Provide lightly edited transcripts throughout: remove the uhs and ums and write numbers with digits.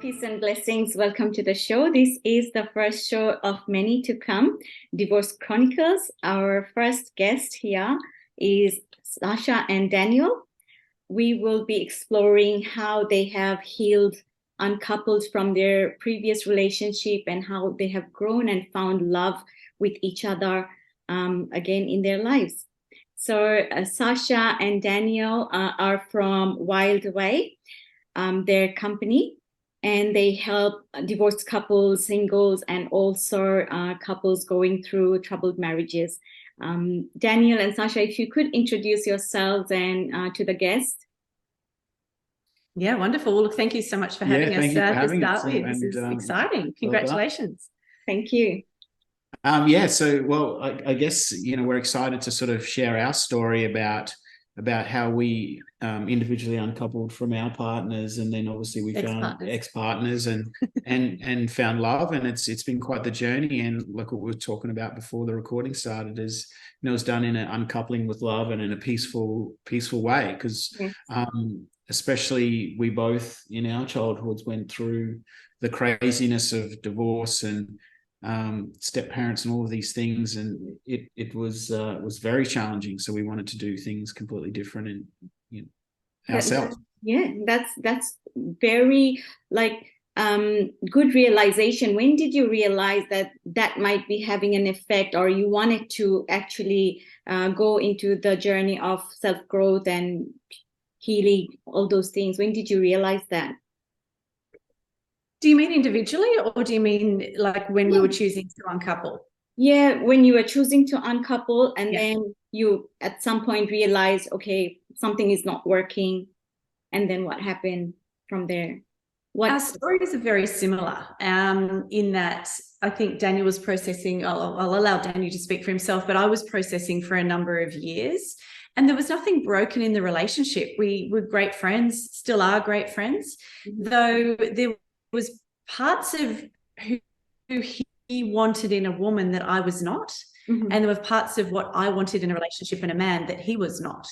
Peace and blessings. Welcome to the show. This is the first show of many to come, Divorce Chronicles. Our first guest here is Sasha and Daniel. We will be exploring how they have healed, uncoupled from their previous relationship, and how they have grown and found love with each other again in their lives. So Sasha and Daniel are from Wild Way, their company. And they help divorced couples, singles, and also couples going through troubled marriages. Daniel and Sasha, if you could introduce yourselves and to the guest. Yeah, wonderful. Well, look, thank you so much for having us to start with. This is exciting. Congratulations. Thank you. I guess, we're excited to sort of share our story about how we individually uncoupled from our partners, and then obviously we found ex-partners and found love, and it's been quite the journey. And like what we were talking about before the recording started is, it was done in an uncoupling with love and in a peaceful way, because especially we both in our childhoods went through the craziness of divorce and step parents and all of these things, and it was very challenging. So we wanted to do things completely different and ourselves. That's very good realization. When did you realize that might be having an effect, or you wanted to actually go into the journey of self-growth and healing, all those things? When did you realize that? Do you mean individually, or do you mean like when we were choosing to uncouple? Yeah, when you were choosing to uncouple, and then you at some point realized, okay, something is not working. And then what happened from there? Our stories are very similar in that I think Daniel was processing. I'll allow Daniel to speak for himself, but I was processing for a number of years. And there was nothing broken in the relationship. We were great friends, still are great friends, though there was parts of who he wanted in a woman that I was not. And there were parts of what I wanted in a relationship in a man that he was not.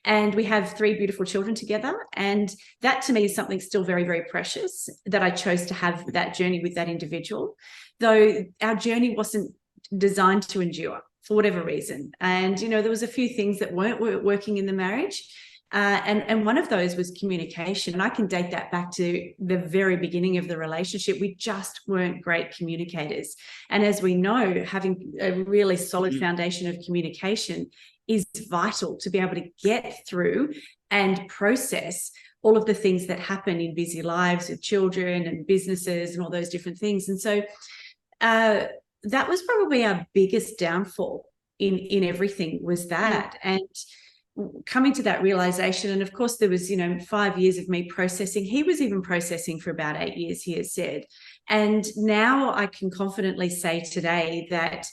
And we have 3 beautiful children together. And that to me is something still very, very precious, that I chose to have that journey with that individual, though our journey wasn't designed to endure for whatever reason. And, there was a few things that weren't working in the marriage. And one of those was communication. And I can date that back to the very beginning of the relationship. We just weren't great communicators. And as we know, having a really solid foundation of communication is vital to be able to get through and process all of the things that happen in busy lives with children and businesses and all those different things. And so that was probably our biggest downfall in everything, was that. And coming to that realization, and of course there was 5 years of me processing. He was even processing for about 8 years, he has said. And now I can confidently say today that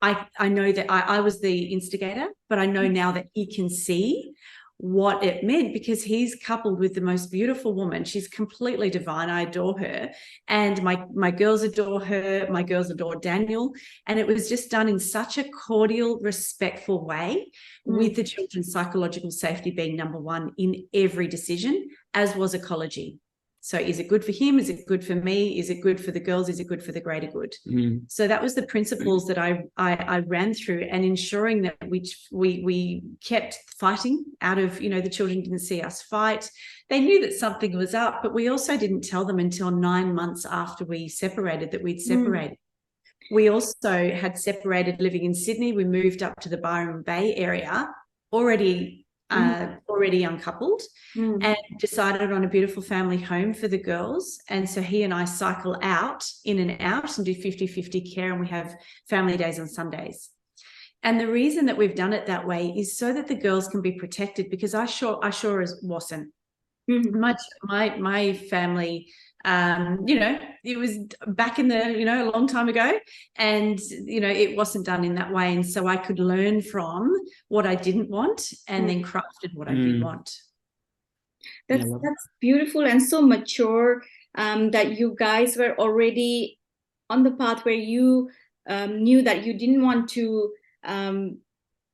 I know that I was the instigator, but I know now that he can see what it meant, because he's coupled with the most beautiful woman. She's completely divine. I adore her. And my girls adore her. My girls adore Daniel. And it was just done in such a cordial, respectful way, with the children's psychological safety being number one in every decision, as was ecology. So is it good for him? Is it good for me? Is it good for the girls? Is it good for the greater good? So that was the principles that I ran through, and ensuring that we kept fighting out of, the children didn't see us fight. They knew that something was up, but we also didn't tell them until 9 months after we separated that we'd separated. We also had separated, living in Sydney. We moved up to the Byron Bay area, already uncoupled, and decided on a beautiful family home for the girls. And so he and I cycle in and out and do 50-50 care, and we have family days on Sundays. And the reason that we've done it that way is so that the girls can be protected, because I sure as wasn't. My family, it was back in a long time ago, and it wasn't done in that way. And so I could learn from what I didn't want, and then crafted what I did want. That's beautiful and so mature, that you guys were already on the path where you knew that you didn't want to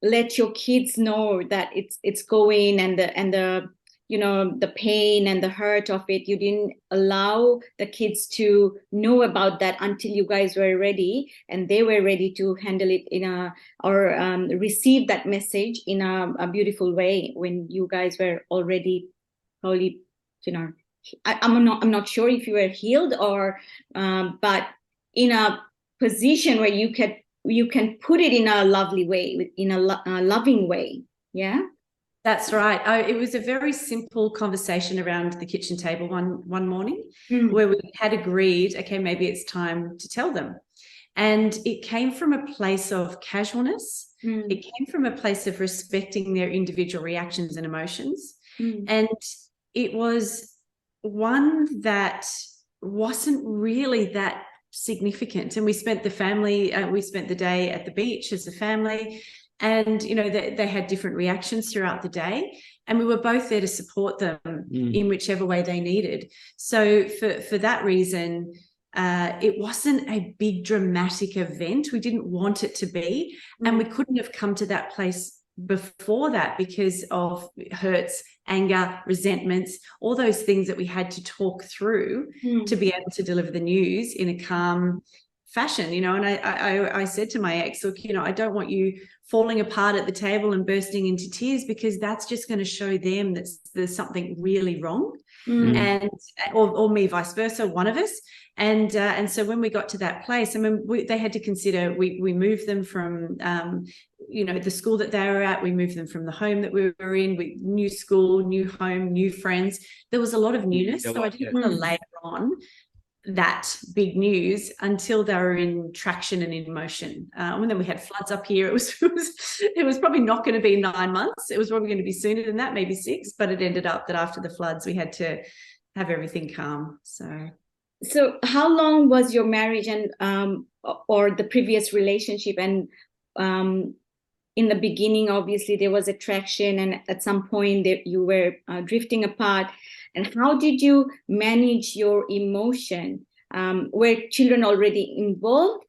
let your kids know that it's going, and the the pain and the hurt of it. You didn't allow the kids to know about that until you guys were ready, and they were ready to handle it receive that message in a beautiful way when you guys were already probably, I'm not sure if you were healed or, but in a position where you can put it in a lovely way, in a loving way. Yeah. That's right. It was a very simple conversation around the kitchen table one morning where we had agreed, okay, maybe it's time to tell them. And it came from a place of casualness. It came from a place of respecting their individual reactions and emotions. And it was one that wasn't really that significant. And we spent the day at the beach as a family. And, they had different reactions throughout the day. And we were both there to support them in whichever way they needed. So for that reason, it wasn't a big dramatic event. We didn't want it to be. And we couldn't have come to that place before that because of hurts, anger, resentments, all those things that we had to talk through to be able to deliver the news in a calm fashion, and I said to my ex, look, I don't want you falling apart at the table and bursting into tears, because that's just going to show them that there's something really wrong, and or me vice versa, one of us. And so when we got to that place, they had to consider, we moved them from the school that they were at, we moved them from the home that we were in, new school, new home, new friends. There was a lot of newness, so I didn't want to layer on that big news until they were in traction and in motion. And then we had floods up here. It was probably not going to be 9 months. It was probably going to be sooner than that, maybe 6. But it ended up that after the floods, we had to have everything calm. So how long was your marriage and or the previous relationship? And in the beginning, obviously, there was attraction, and at some point you were drifting apart. And how did you manage your emotion? Were children already involved?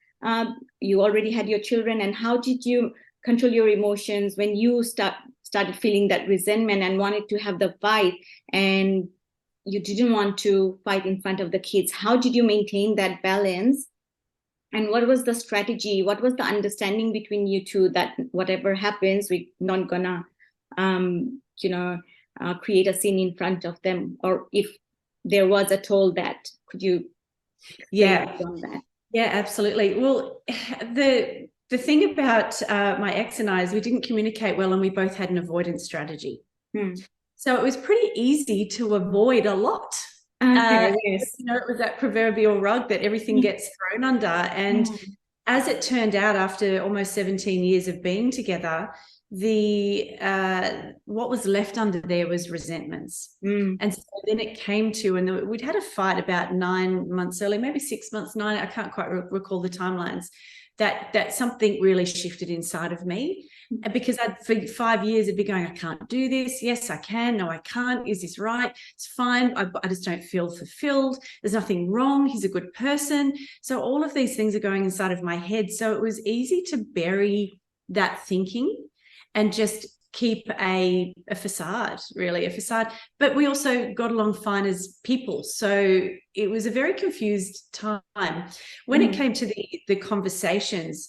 You already had your children, and how did you control your emotions when you started feeling that resentment and wanted to have the fight, and you didn't want to fight in front of the kids? How did you maintain that balance? And what was the strategy? What was the understanding between you two that whatever happens, we're not gonna, create a scene in front of them? Or if there was at all that, could you on that? Yeah, absolutely. Well, the thing about my ex and I is we didn't communicate well, and we both had an avoidance strategy. So it was pretty easy to avoid a lot. Okay, yes. It was that proverbial rug that everything gets thrown under. And as it turned out, after almost 17 years of being together, what was left under there was resentments. And so then it came to, and we'd had a fight about 9 months early, maybe 6 months, 9, I can't quite recall the timelines, that something really shifted inside of me. Because for 5 years I'd be going, I can't do this. Yes, I can. No, I can't. Is this right? It's fine. I just don't feel fulfilled. There's nothing wrong. He's a good person. So all of these things are going inside of my head. So it was easy to bury that thinking and just keep a facade, really, a facade. But we also got along fine as people. So it was a very confused time. When it came to the conversations,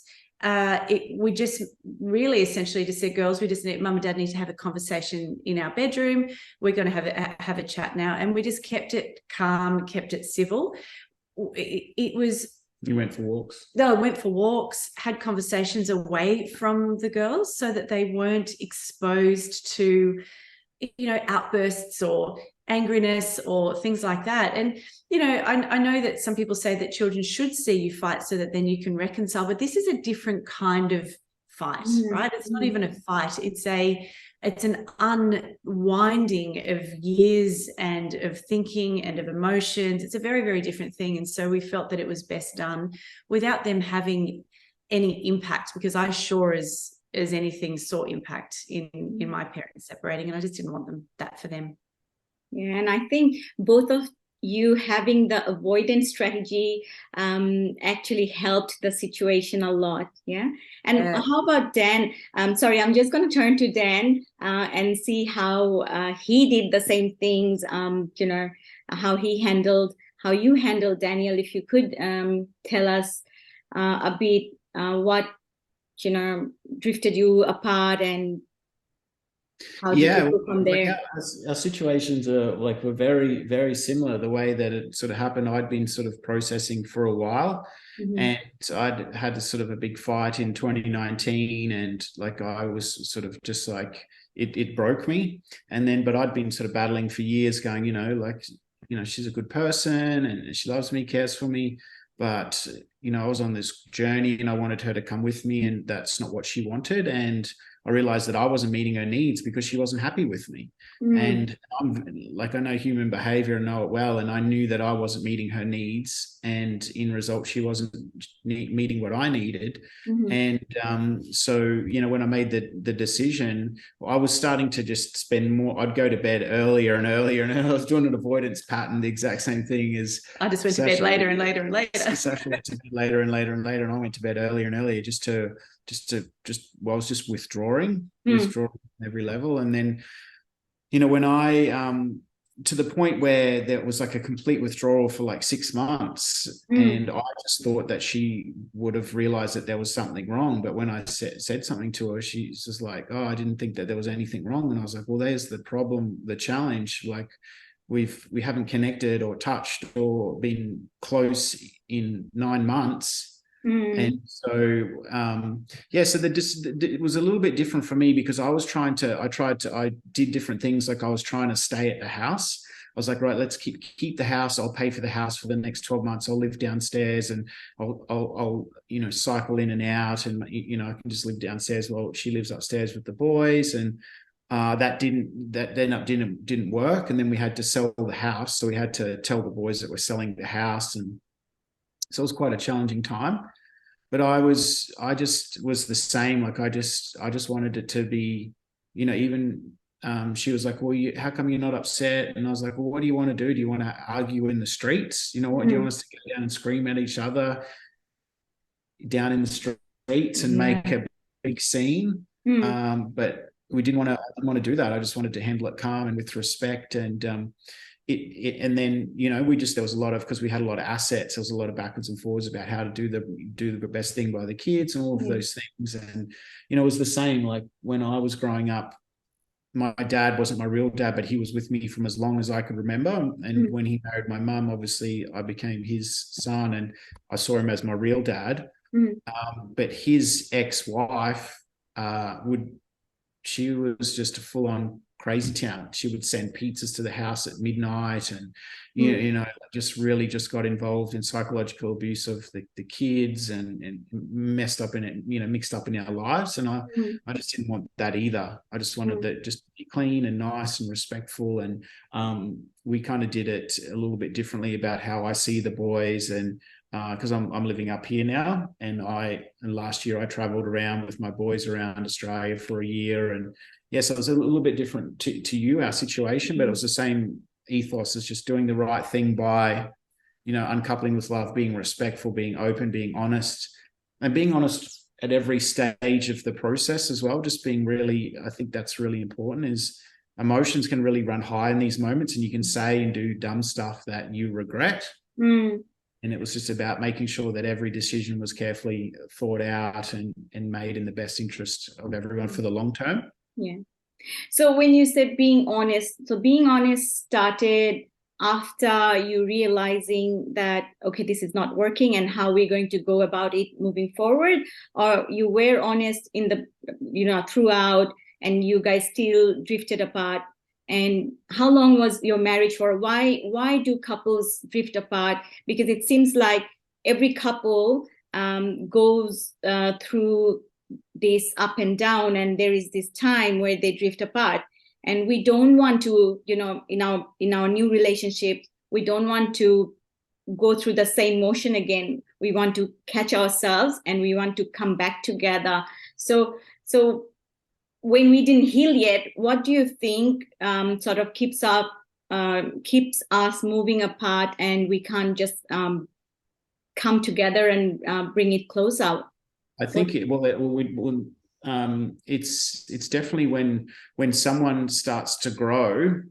we just really essentially just said, girls, mum and dad need to have a conversation in our bedroom. We're going to have a chat now. And we just kept it calm, kept it civil. It was... You went for walks? No, I went for walks, had conversations away from the girls so that they weren't exposed to, outbursts or angriness or things like that. And, I know that some people say that children should see you fight so that then you can reconcile, but this is a different kind of fight, right? It's not even a fight. It's an unwinding of years and of thinking and of emotions. It's a very, very different thing. And so we felt that it was best done without them having any impact, because I sure as anything saw impact in my parents separating, and I just didn't want that for them. Yeah, and I think both of you having the avoidance strategy actually helped the situation a lot. Yeah. And how about Dan? Sorry, I'm just going to turn to Dan and see how he did the same things, you know, how you handled Daniel. If you could tell us a bit what, you know, drifted you apart, and how did you go from there? Our situations were very, very similar. The way that it sort of happened, I'd been sort of processing for a while, and I'd had sort of a big fight in 2019, and like I was sort of just like it broke me. And then, but I'd been sort of battling for years, going, you know, like, you know, she's a good person and she loves me, cares for me. But, you know, I was on this journey and I wanted her to come with me, and that's not what she wanted. And I realized that I wasn't meeting her needs because she wasn't happy with me. And I know human behavior and know it well. And I knew that I wasn't meeting her needs. And in result, she wasn't meeting what I needed. And so, you know, when I made the decision, I was starting to just spend more. I'd go to bed earlier and earlier. And I was doing an avoidance pattern, the exact same thing as I just went to bed later and later and later. Sasha went to bed later and later and later. And I went to bed earlier and earlier I was just withdrawing every level. And then, you know, when I to the point where there was like a complete withdrawal for like 6 months, and I just thought that she would have realized that there was something wrong. But when I said something to her, she's just like, oh, I didn't think that there was anything wrong. And I was like, well, there's the problem, the challenge. Like we haven't connected or touched or been close in 9 months. And so, so it was a little bit different for me, because I did different things. Like I was trying to stay at the house. I was like, right, let's keep the house. I'll pay for the house for the next 12 months. I'll live downstairs, and I'll you know, cycle in and out, and, you know, I can just live downstairs while she lives upstairs with the boys. And that didn't work. And then we had to sell the house. So we had to tell the boys that we're selling the house. And so it was quite a challenging time, but I just was the same. Like I just wanted it to be, you know, even she was like, well, how come you're not upset? And I was like, well, what do you want to do? Do you want to argue in the streets? You know what? Do you want us to go down and scream at each other down in the streets and make a big scene? But I didn't want to do that. I just wanted to handle it calm and with respect. And and then, you know, there was a lot of, because we had a lot of assets, there was a lot of backwards and forwards about how to do the best thing by the kids and all of those things. And, you know, it was the same, like when I was growing up, my dad wasn't my real dad, but he was with me from as long as I could remember. And when he married my mum, obviously I became his son, and I saw him as my real dad. But his ex-wife she was just a full-on crazy town. She would send pizzas to the house at midnight, and you know, just really just got involved in psychological abuse of the kids, and messed up in it, you know, mixed up in our lives. And I just didn't want that either. I just wanted that just to be clean and nice and respectful. And we kind of did it a little bit differently about how I see the boys. And because I'm living up here now, and last year I traveled around with my boys around Australia for a year. And yes, it was a little bit different to you, our situation, but it was the same ethos as just doing the right thing by, you know, uncoupling with love, being respectful, being open, being honest, and being honest at every stage of the process as well. Just being really, I think that's really important, is emotions can really run high in these moments, and you can say and do dumb stuff that you regret. And it was just about making sure that every decision was carefully thought out and made in the best interest of everyone for the long term. Yeah. So when you said being honest, so being honest started after you realizing that, okay, this is not working, and how we're going to go about it moving forward, or you were honest in the, you know, throughout, and you guys still drifted apart? And how long was your marriage for? Why do couples drift apart? Because it seems like every couple goes through this up and down, and there is this time where they drift apart. And we don't want to, you know, in our new relationship, we don't want to go through the same motion again. We want to catch ourselves, and we want to come back together. So when we didn't heal yet, what do you think sort of keeps keeps us moving apart, and we can't just come together and bring it close out? I think it's definitely when someone starts to grow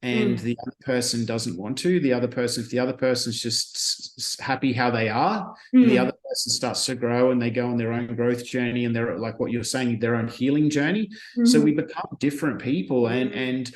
and the other person doesn't want to, if the other person's just happy how they are, and the other person starts to grow and they go on their own growth journey, and they're, like what you're saying, their own healing journey. So we become different people. And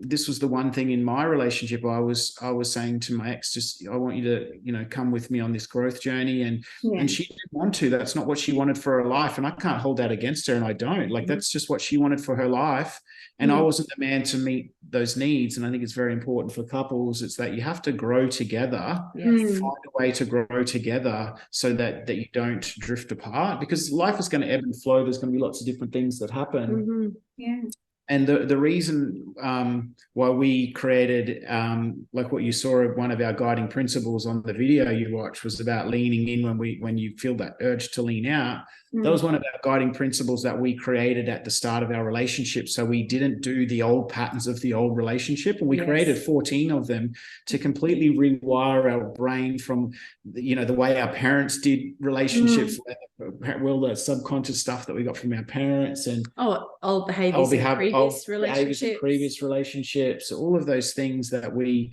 this was the one thing in my relationship. I was saying to my ex, just, I want you to, come with me on this growth journey. And she didn't want to. That's not what she wanted for her life. And I can't hold that against her. And I don't. Like, that's just what she wanted for her life. And I wasn't the man to meet those needs. And I think it's very important for couples. It's that you have to grow together, find a way to grow together so that you don't drift apart, because life is going to ebb and flow. There's going to be lots of different things that happen. And the reason why we created, like what you saw, one of our guiding principles on the video you watched was about leaning in when you feel that urge to lean out. That was one of our guiding principles that we created at the start of our relationship. So we didn't do the old patterns of the old relationship, and we created 14 of them to completely rewire our brain from, the way our parents did relationships, well, the subconscious stuff that we got from our parents, and old behaviors in previous relationships, all of those things that we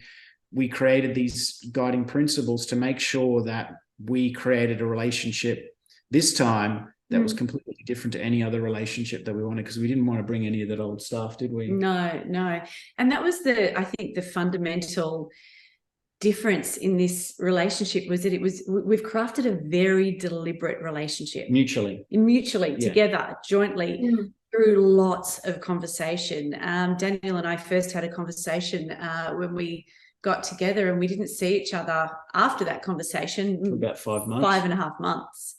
created these guiding principles to make sure that we created a relationship this time that was completely different to any other relationship that we wanted, because we didn't want to bring any of that old stuff, did we? No. And that was I think the fundamental difference in this relationship was that we've crafted a very deliberate relationship. Mutually together, jointly, through lots of conversation. Daniel and I first had a conversation when we got together, and we didn't see each other after that conversation for about 5 months, 5.5 months.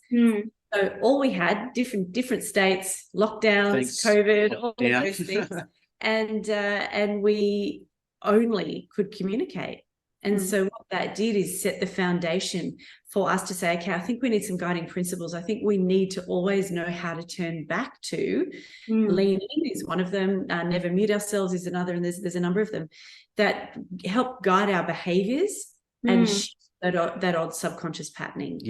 So all we had, different states, lockdowns, COVID, all of those things, and we only could communicate. And so what that did is set the foundation for us to say, okay, I think we need some guiding principles. I think we need to always know how to turn back to. Lean in is one of them. Never mute ourselves is another. And there's a number of them that help guide our behaviors and shift that odd subconscious patterning.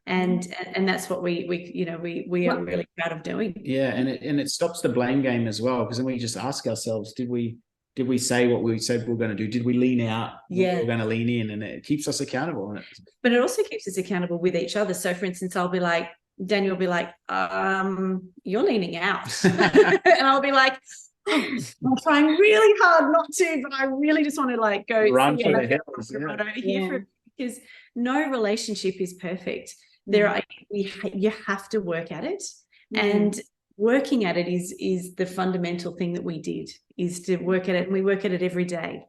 And that's what we are really proud of doing. And it stops the blame game as well, because then we just ask ourselves, did we say what we said we were going to do? Did we lean out? We're going to lean in, and it keeps us accountable. But it also keeps us accountable with each other. So, for instance, I'll be like, Daniel will be like, you're leaning out. And I'll be like, I'm trying really hard not to, but I really just want to go run for the hills. Because no relationship is perfect. You have to work at it. And working at it is the fundamental thing that we did, is to work at it, and we work at it every day.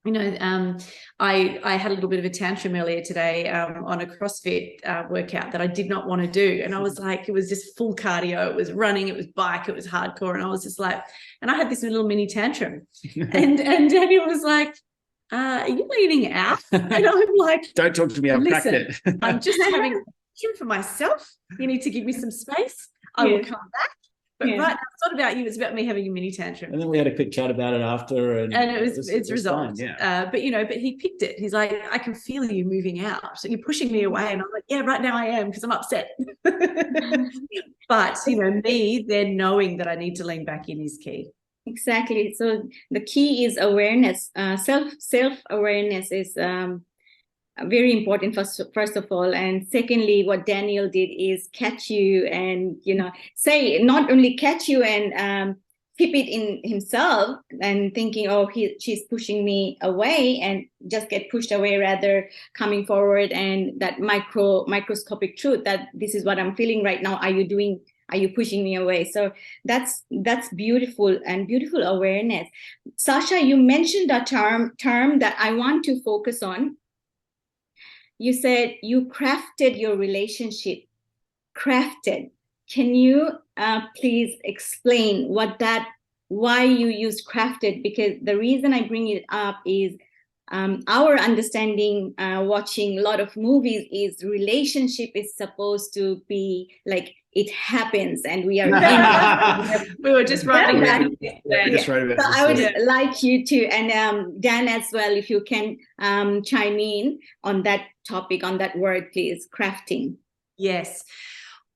I had a little bit of a tantrum earlier today on a CrossFit workout that I did not want to do, and I was like, it was just full cardio, it was running, it was bike, it was hardcore, and I was just like, and I had this little mini tantrum, and Daniel was like, are you leaning out? And I'm like, don't talk to me, I've cracked it. I'm just having a for myself. You need to give me some space. I will come back. But right now, it's not about you. It's about me having a mini tantrum. And then we had a quick chat about it after, and it's resolved. But he picked it. He's like, I can feel you moving out. So you're pushing me away, and I'm like, yeah, right now I am, because I'm upset. But me then knowing that I need to lean back in is key. Exactly. So the key is awareness. Self-awareness is very important, first of all. And secondly, what Daniel did is catch you and, say, not only catch you and keep it in himself and thinking, she's pushing me away, and just get pushed away, rather coming forward, and that microscopic truth that this is what I'm feeling right now. Are you pushing me away? So that's beautiful, and beautiful awareness. Sasha, you mentioned a term that I want to focus on. You said you crafted your relationship. Crafted. Can you please explain why you use crafted? Because the reason I bring it up is our understanding, watching a lot of movies, is relationship is supposed to be like it happens, and we are we were just writing that. So I would like you to, and Dan as well, if you can chime in on that topic, on that word, please, crafting. Yes.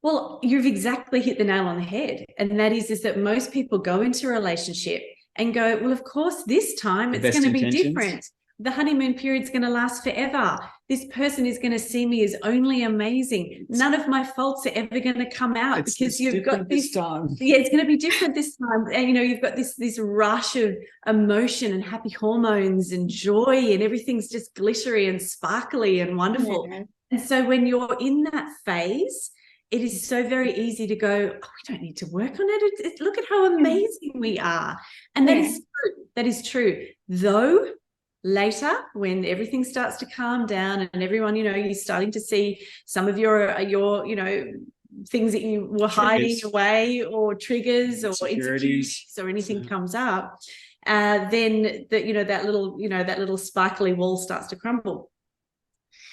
Well, you've exactly hit the nail on the head. And that is that most people go into a relationship and go, well, of course, this time it's going to be different. The honeymoon period's going to last forever. This person is going to see me as only amazing. None of my faults are ever going to come out because you've got this time. Yeah, it's going to be different this time. And, you've got this rush of emotion and happy hormones and joy, and everything's just glittery and sparkly and wonderful. Yeah. And so when you're in that phase, it is so very easy to go, oh, we don't need to work on it. Look at how amazing we are. And that is true. That is true. Though later, when everything starts to calm down and everyone, you're starting to see some of your things that you were hiding away, or triggers or insecurities or anything comes up, then that little sparkly wall starts to crumble.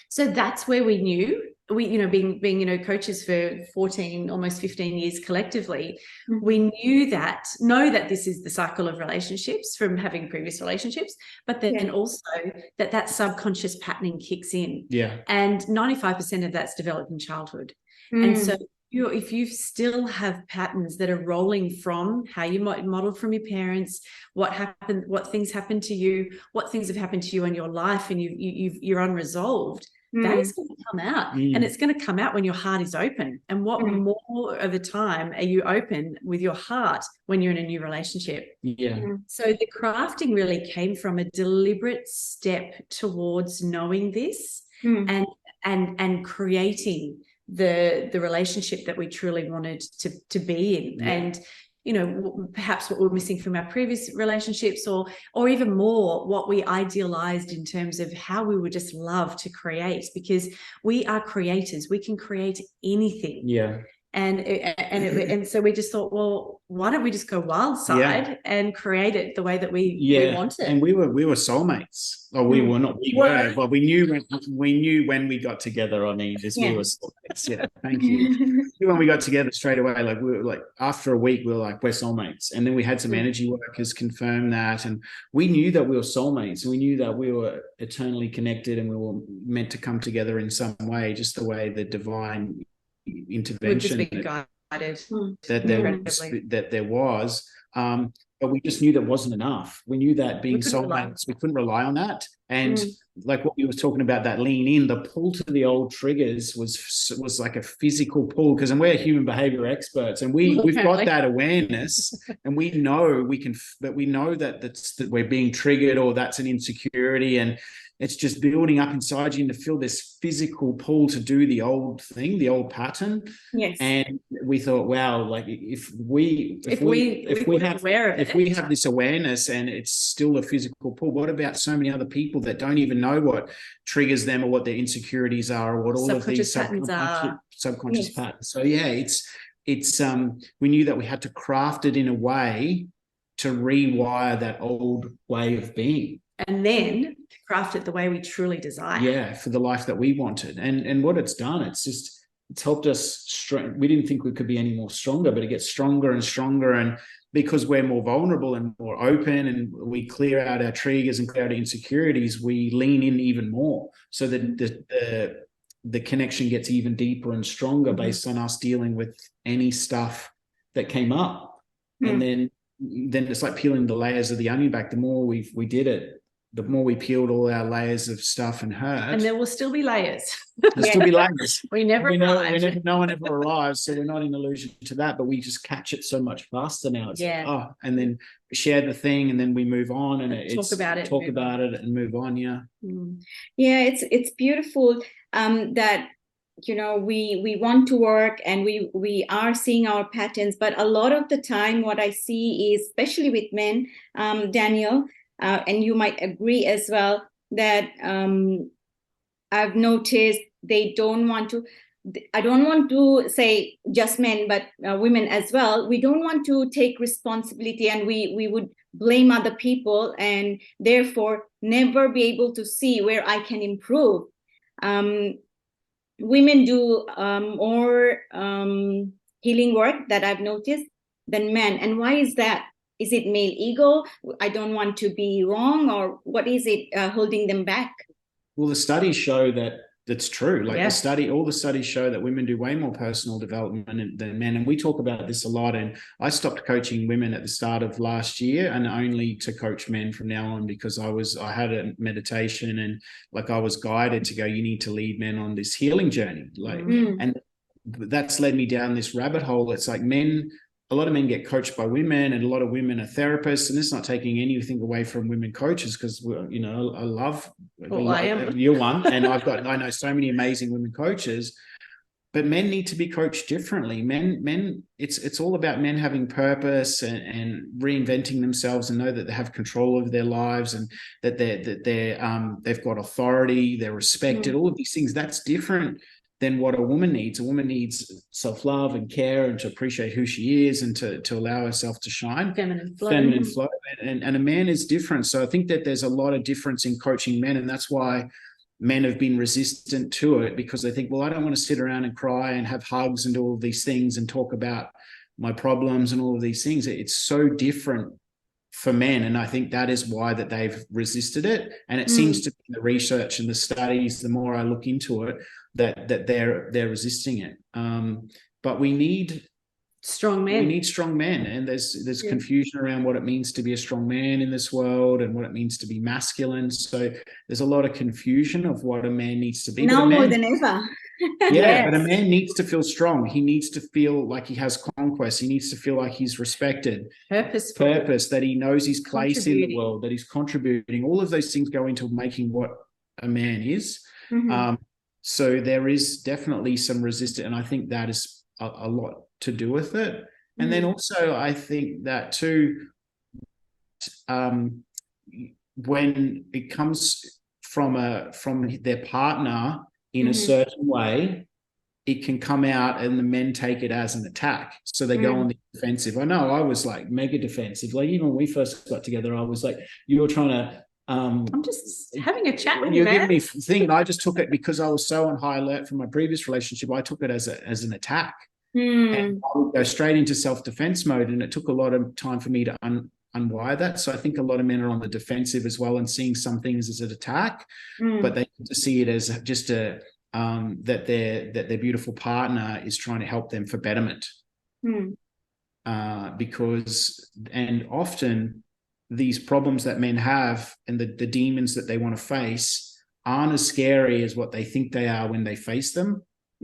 So that's where we knew, being coaches for 14, almost 15 years collectively, we know that this is the cycle of relationships from having previous relationships, but then also that subconscious patterning kicks in. Yeah. And 95% of that's developed in childhood. And so if you still have patterns that are rolling from how you might model from your parents, what things happened to you, what things have happened to you in your life, and you're unresolved, that is going to come out. And it's going to come out when your heart is open. And what more of the time are you open with your heart when you're in a new relationship? Yeah. So the crafting really came from a deliberate step towards knowing this and creating the relationship that we truly wanted to be in. Yeah. And perhaps what we're missing from our previous relationships, or even more what we idealized in terms of how we would just love to create, because we are creators. We can create anything. Yeah. And so we just thought, well, why don't we just go wild side and create it the way that we want it? And we were soulmates. Or we were not. We were, but we knew when we got together. I mean, we were soulmates. Yeah, thank you. When we got together straight away, like we were like, after a week, we were like, we're soulmates. And then we had some energy workers confirm that, and we knew that we were soulmates. We knew that we were eternally connected, and we were meant to come together in some way, just the way the divine intervention that there was, but we just knew that wasn't enough. We knew that being soulmates, we couldn't rely on that. And like what you were talking about, that lean in, the pull to the old triggers was like a physical pull, because we're human behavior experts, and we've got that awareness, and we know that we're being triggered, or that's an insecurity, and it's just building up inside you to feel this physical pull to do the old thing, the old pattern. Yes. And we thought, wow, like if we have this awareness and it's still a physical pull, what about so many other people that don't even know what triggers them, or what their insecurities are, or what all of these subconscious patterns. So it's we knew that we had to craft it in a way to rewire that old way of being. And then craft it the way we truly desire. Yeah, for the life that we wanted. And what it's done, it's helped us. We didn't think we could be any more stronger, but it gets stronger and stronger. And because we're more vulnerable and more open, and we clear out our triggers and clear out our insecurities, we lean in even more, so that the connection gets even deeper and stronger based on us dealing with any stuff that came up. And then it's like peeling the layers of the onion back. The more we did it, the more we peeled all our layers of stuff and hurt. And there will still be layers. There'll still be layers. No one ever arrives, so we're not in illusion to that, but we just catch it so much faster now. It's like, and then share the thing, and then we move on, and talk about it and move on. Yeah. Yeah, it's beautiful that we want to work, and we are seeing our patterns, but a lot of the time what I see is, especially with men, Daniel, and you might agree as well, that I've noticed they don't want to, I don't want to say just men, but women as well. We don't want to take responsibility, and we would blame other people, and therefore never be able to see where I can improve. Women do more healing work that I've noticed than men. And why is that? Is it male ego? I don't want to be wrong, or what is it holding them back? Well, the studies show that that's true. Like Yeah. all the studies show that women do way more personal development than men. And we talk about this a lot. And I stopped coaching women at the start of last year, and only to coach men from now on, because I had a meditation, and like I was guided to go, you need to lead men on this healing journey. Like, and that's led me down this rabbit hole. It's like a lot of men get coached by women, and a lot of women are therapists, and it's not taking anything away from women coaches, because you know, I love, well, I am. You're one, and I know so many amazing women coaches, but men need to be coached differently. Men, it's all about men having purpose and reinventing themselves, and know that they have control over their lives, and that they've got authority, they're respected. All of these things, that's different than what a woman needs. A woman needs self-love and care, and to appreciate who she is, and to allow herself to shine. Feminine flow. And a man is different. So I think that there's a lot of difference in coaching men, and that's why men have been resistant to it, because they think, well, I don't want to sit around and cry and have hugs and do all of these things and talk about my problems and all of these things. It's so different for men, and I think that is why that they've resisted it. And it seems to be the research and the studies, the more I look into it, that they're resisting it. But we need strong men. We need strong men, and there's confusion around what it means to be a strong man in this world, and what it means to be masculine. So there's a lot of confusion of what a man needs to be. Now more than ever. Yeah, but a man needs to feel strong. He needs to feel like he has conquest. He needs to feel like he's respected. Purpose, that he knows his place in the world, that he's contributing. All of those things go into making what a man is. So there is definitely some resistance, and I think that is a lot to do with it. And then also I think that too, when it comes from their partner in a certain way, it can come out and the men take it as an attack. So they go on the defensive. I know I was like mega defensive. Like even when we first got together, I was like, you were trying to I'm just having a chat with you, you're man. giving me thing, and I just took it because I was so on high alert from my previous relationship. I took it as an attack, and I would go straight into self-defense mode, and it took a lot of time for me to unwire that. So I think a lot of men are on the defensive as well, and seeing some things as an attack, but they need to see it as just that their beautiful partner is trying to help them for betterment. Because often these problems that men have, and the demons that they want to face, aren't as scary as what they think they are when they face them.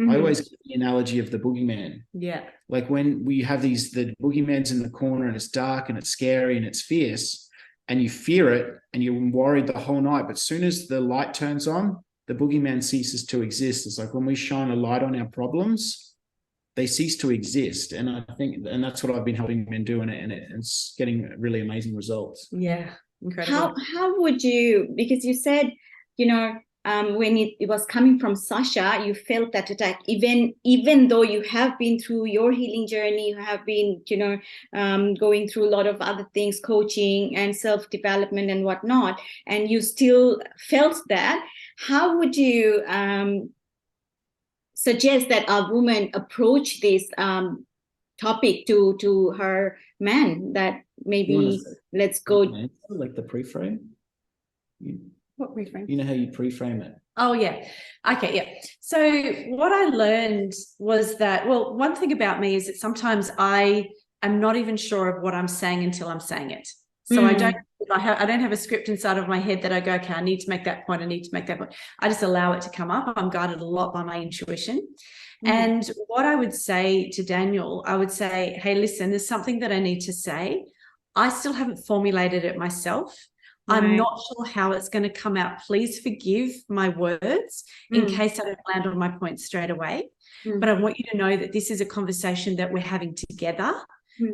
I always give the analogy of the boogeyman. Yeah. Like when we have the boogeyman's in the corner, and it's dark and it's scary and it's fierce, and you fear it and you're worried the whole night. But as soon as the light turns on, the boogeyman ceases to exist. It's like when we shine a light on our problems, they cease to exist. And I think, and that's what I've been helping men do, and it's getting really amazing results. Yeah, incredible. How would you, because you said, when it was coming from Sasha, you felt that attack, even though you have been through your healing journey, you have been, going through a lot of other things, coaching and self-development and whatnot, and you still felt that. How would you suggest that a woman approach this topic to her man, that maybe let's go like the pre-frame? What pre-frame? You know how you pre-frame it? Oh, yeah. Okay, yeah. So what I learned was that, well, one thing about me is that sometimes I am not even sure of what I'm saying until I'm saying it. So I don't have a script inside of my head that I go, okay, I need to make that point. I need to make that point. I just allow it to come up. I'm guided a lot by my intuition. And what I would say to Daniel, I would say, hey, listen, there's something that I need to say. I still haven't formulated it myself. I'm not sure how it's going to come out. Please forgive my words in case I don't land on my point straight away. But I want you to know that this is a conversation that we're having together,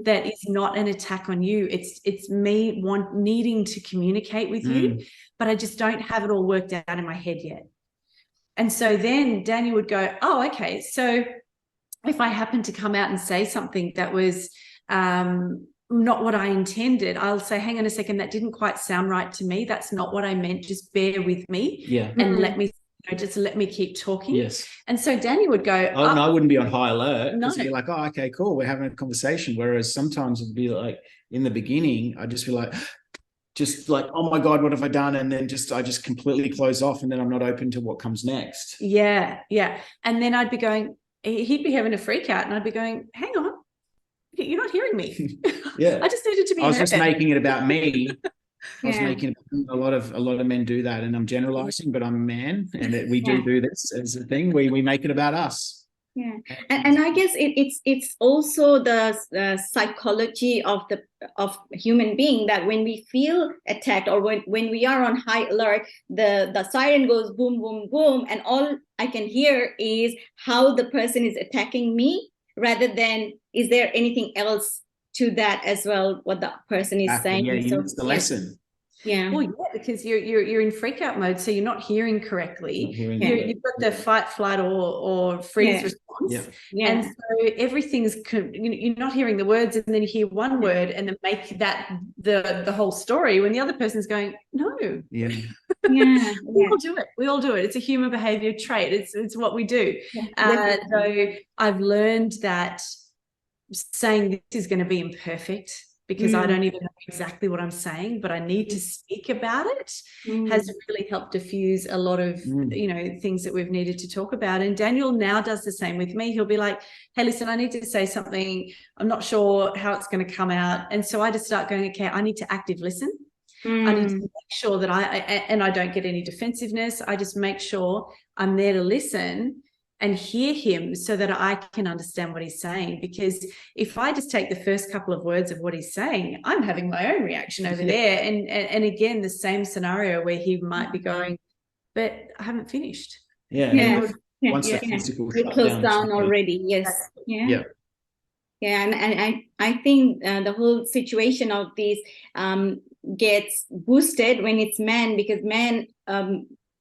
that is not an attack on you. It's me needing to communicate with you, but I just don't have it all worked out in my head yet. And so then Daniel would go, oh, okay. So if I happen to come out and say something that was not what I intended, I'll say, hang on a second, that didn't quite sound right to me. That's not what I meant. Just bear with me and let me just let me keep talking. Yes. And so Daniel would go, oh, no, I wouldn't be on high alert because No. you're like, oh, okay, cool, we're having a conversation. Whereas sometimes it'd be like in the beginning, I'd just be like, oh my God, what have I done? And then I just completely close off, and then I'm not open to what comes next. Yeah. And then I'd be going, he'd be having a freak out, and I'd be going, hang on, you're not hearing me. Yeah. I just needed to be I was heard. just making it about me. I was Yeah. making a lot of men do that, and I'm generalizing, but I'm a man, and that we do this as a thing. We make it about us. Yeah, and I guess it's also the psychology of human being, that when we feel attacked, or when we are on high alert, the siren goes boom, boom, boom, and all I can hear is how the person is attacking me, rather than is there anything else to that as well, what the person is saying. Yeah, you missed the lesson. Yeah. Well, yeah, because you're in freak out mode, so you're not hearing correctly. You've got the fight, flight, or freeze response, and so everything's you're not hearing the words, and then you hear one word, and then make that the whole story when the other person's going, no. Yeah. We all do it. It's a human behavior trait. It's what we do. So I've learned that saying this is going to be imperfect, because I don't even know exactly what I'm saying, but I need to speak about it, has really helped diffuse a lot of, things that we've needed to talk about. And Daniel now does the same with me. He'll be like, hey, listen, I need to say something. I'm not sure how it's going to come out. And so I just start going, okay, I need to active listen. I need to make sure that I don't get any defensiveness. I just make sure I'm there to listen and hear him, so that I can understand what he's saying. Because if I just take the first couple of words of what he's saying, I'm having my own reaction over there. And again, the same scenario where he might be going, but I haven't finished. Once the physical it closed down already. Yes. Yeah, and I think the whole situation of this gets boosted when it's men, because men,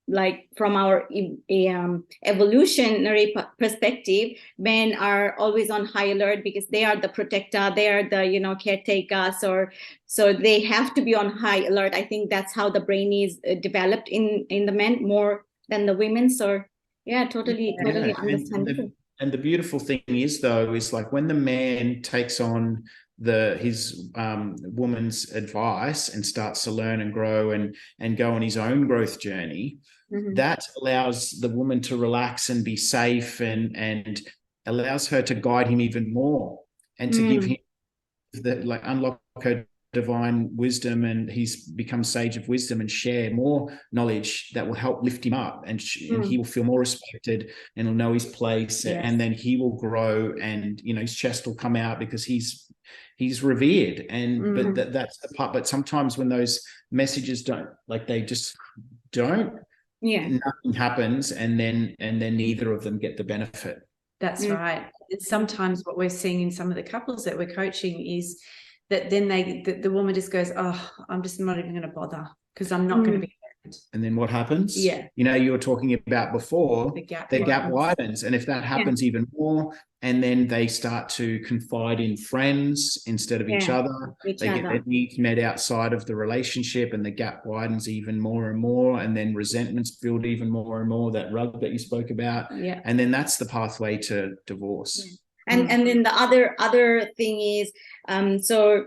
like from our evolutionary perspective, men are always on high alert, because they are the protector, they are the caretakers, so they have to be on high alert. I think that's how the brain is developed in the men more than the women. So totally understandable. And the beautiful thing is, though, is like when the man takes on his woman's advice and starts to learn and grow and go on his own growth journey, that allows the woman to relax and be safe, and allows her to guide him even more, and to give him unlock her divine wisdom, and he's become sage of wisdom, and share more knowledge that will help lift him up, and he will feel more respected, and he'll know his place, and then he will grow, and his chest will come out, because he's revered. And but that's the part. But sometimes when those messages they just don't, nothing happens, and then neither of them get the benefit. That's right. And sometimes what we're seeing in some of the couples that we're coaching is that then the woman just goes, oh, I'm just not even going to bother, because I'm not going to be heard. And then what happens? You were talking about before, the gap widens. And if that happens even more, and then they start to confide in friends instead of each other, get their needs met outside of the relationship, and the gap widens even more and more, and then resentments build even more and more, that rug that you spoke about. And then that's the pathway to divorce. And then the other thing is, so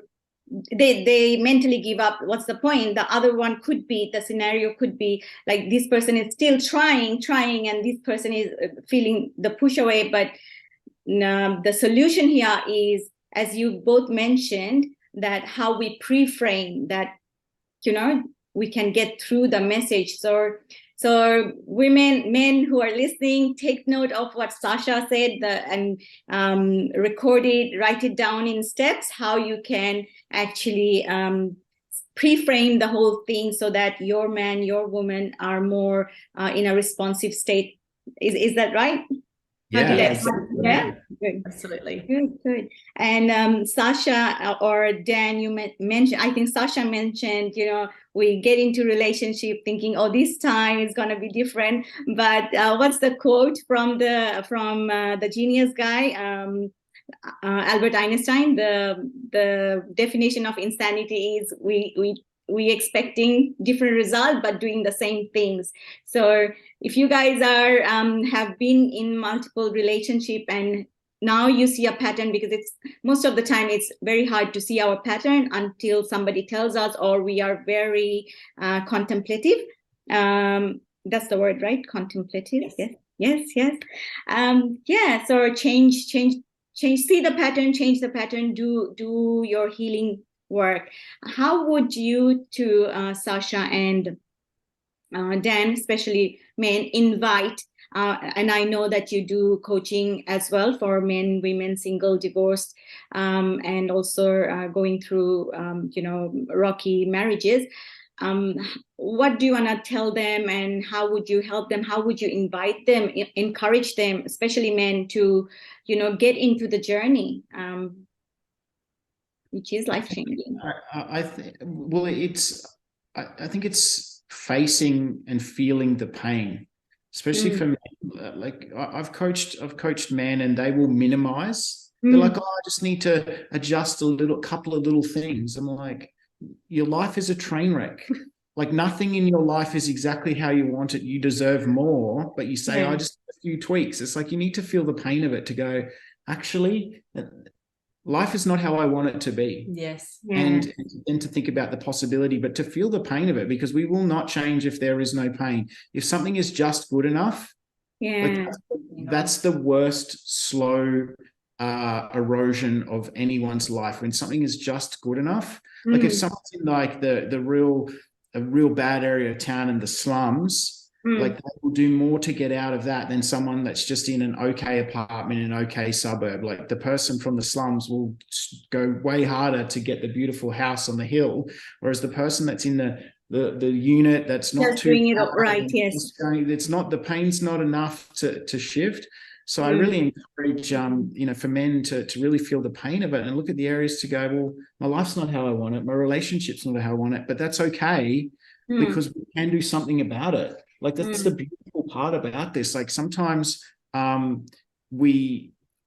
they mentally give up. What's the point? The other one could be, the scenario could be like, this person is still trying, and this person is feeling the push away. But the solution here is, as you both mentioned, that how we pre-frame that, we can get through the message. So women, men who are listening, take note of what Sasha said, and record it, write it down in steps, how you can actually pre-frame the whole thing, so that your man, your woman are more in a responsive state. Is that right? Good. Absolutely. Good. And Sasha or Dan, you mentioned, I think Sasha mentioned, we get into relationship thinking, oh, this time is going to be different. But what's the quote from the genius guy, Albert Einstein? The definition of insanity is we we expecting different result, but doing the same things. So if you guys are have been in multiple relationship and now you see a pattern, because it's most of the time it's very hard to see our pattern until somebody tells us, or we are very contemplative. That's the word, right? Contemplative. Yes. Yeah. So change, see the pattern, change the pattern, do your healing work. How would you Sasha and Dan, especially men, invite, and I know that you do coaching as well for men, women, single, divorced, and also going through, rocky marriages. What do you want to tell them, and how would you help them? How would you invite them, encourage them, especially men, to, get into the journey, which is life-changing? I think it's facing and feeling the pain, especially for men. Like I've coached men, and they will minimize. They're like, oh, I just need to adjust couple of little things. I'm like, your life is a train wreck. Like nothing in your life is exactly how you want it. You deserve more, but you say, I just need a few tweaks. It's like you need to feel the pain of it to go, actually, life is not how I want it to be. Yes. And then to think about the possibility, but to feel the pain of it, because we will not change if there is no pain. If something is just good enough, that's the worst slow erosion of anyone's life. When something is just good enough, like if someone's in like a real bad area of town in the slums, like they will do more to get out of that than someone that's just in an okay apartment in an okay suburb. Like the person from the slums will go way harder to get the beautiful house on the hill, whereas the person that's in the unit that's not just doing it right, it's not, the pain's not enough to shift. So I really encourage, for men to really feel the pain of it and look at the areas to go, well, my life's not how I want it. My relationship's not how I want it, but that's okay because we can do something about it. Like that's the beautiful part about this. Like sometimes a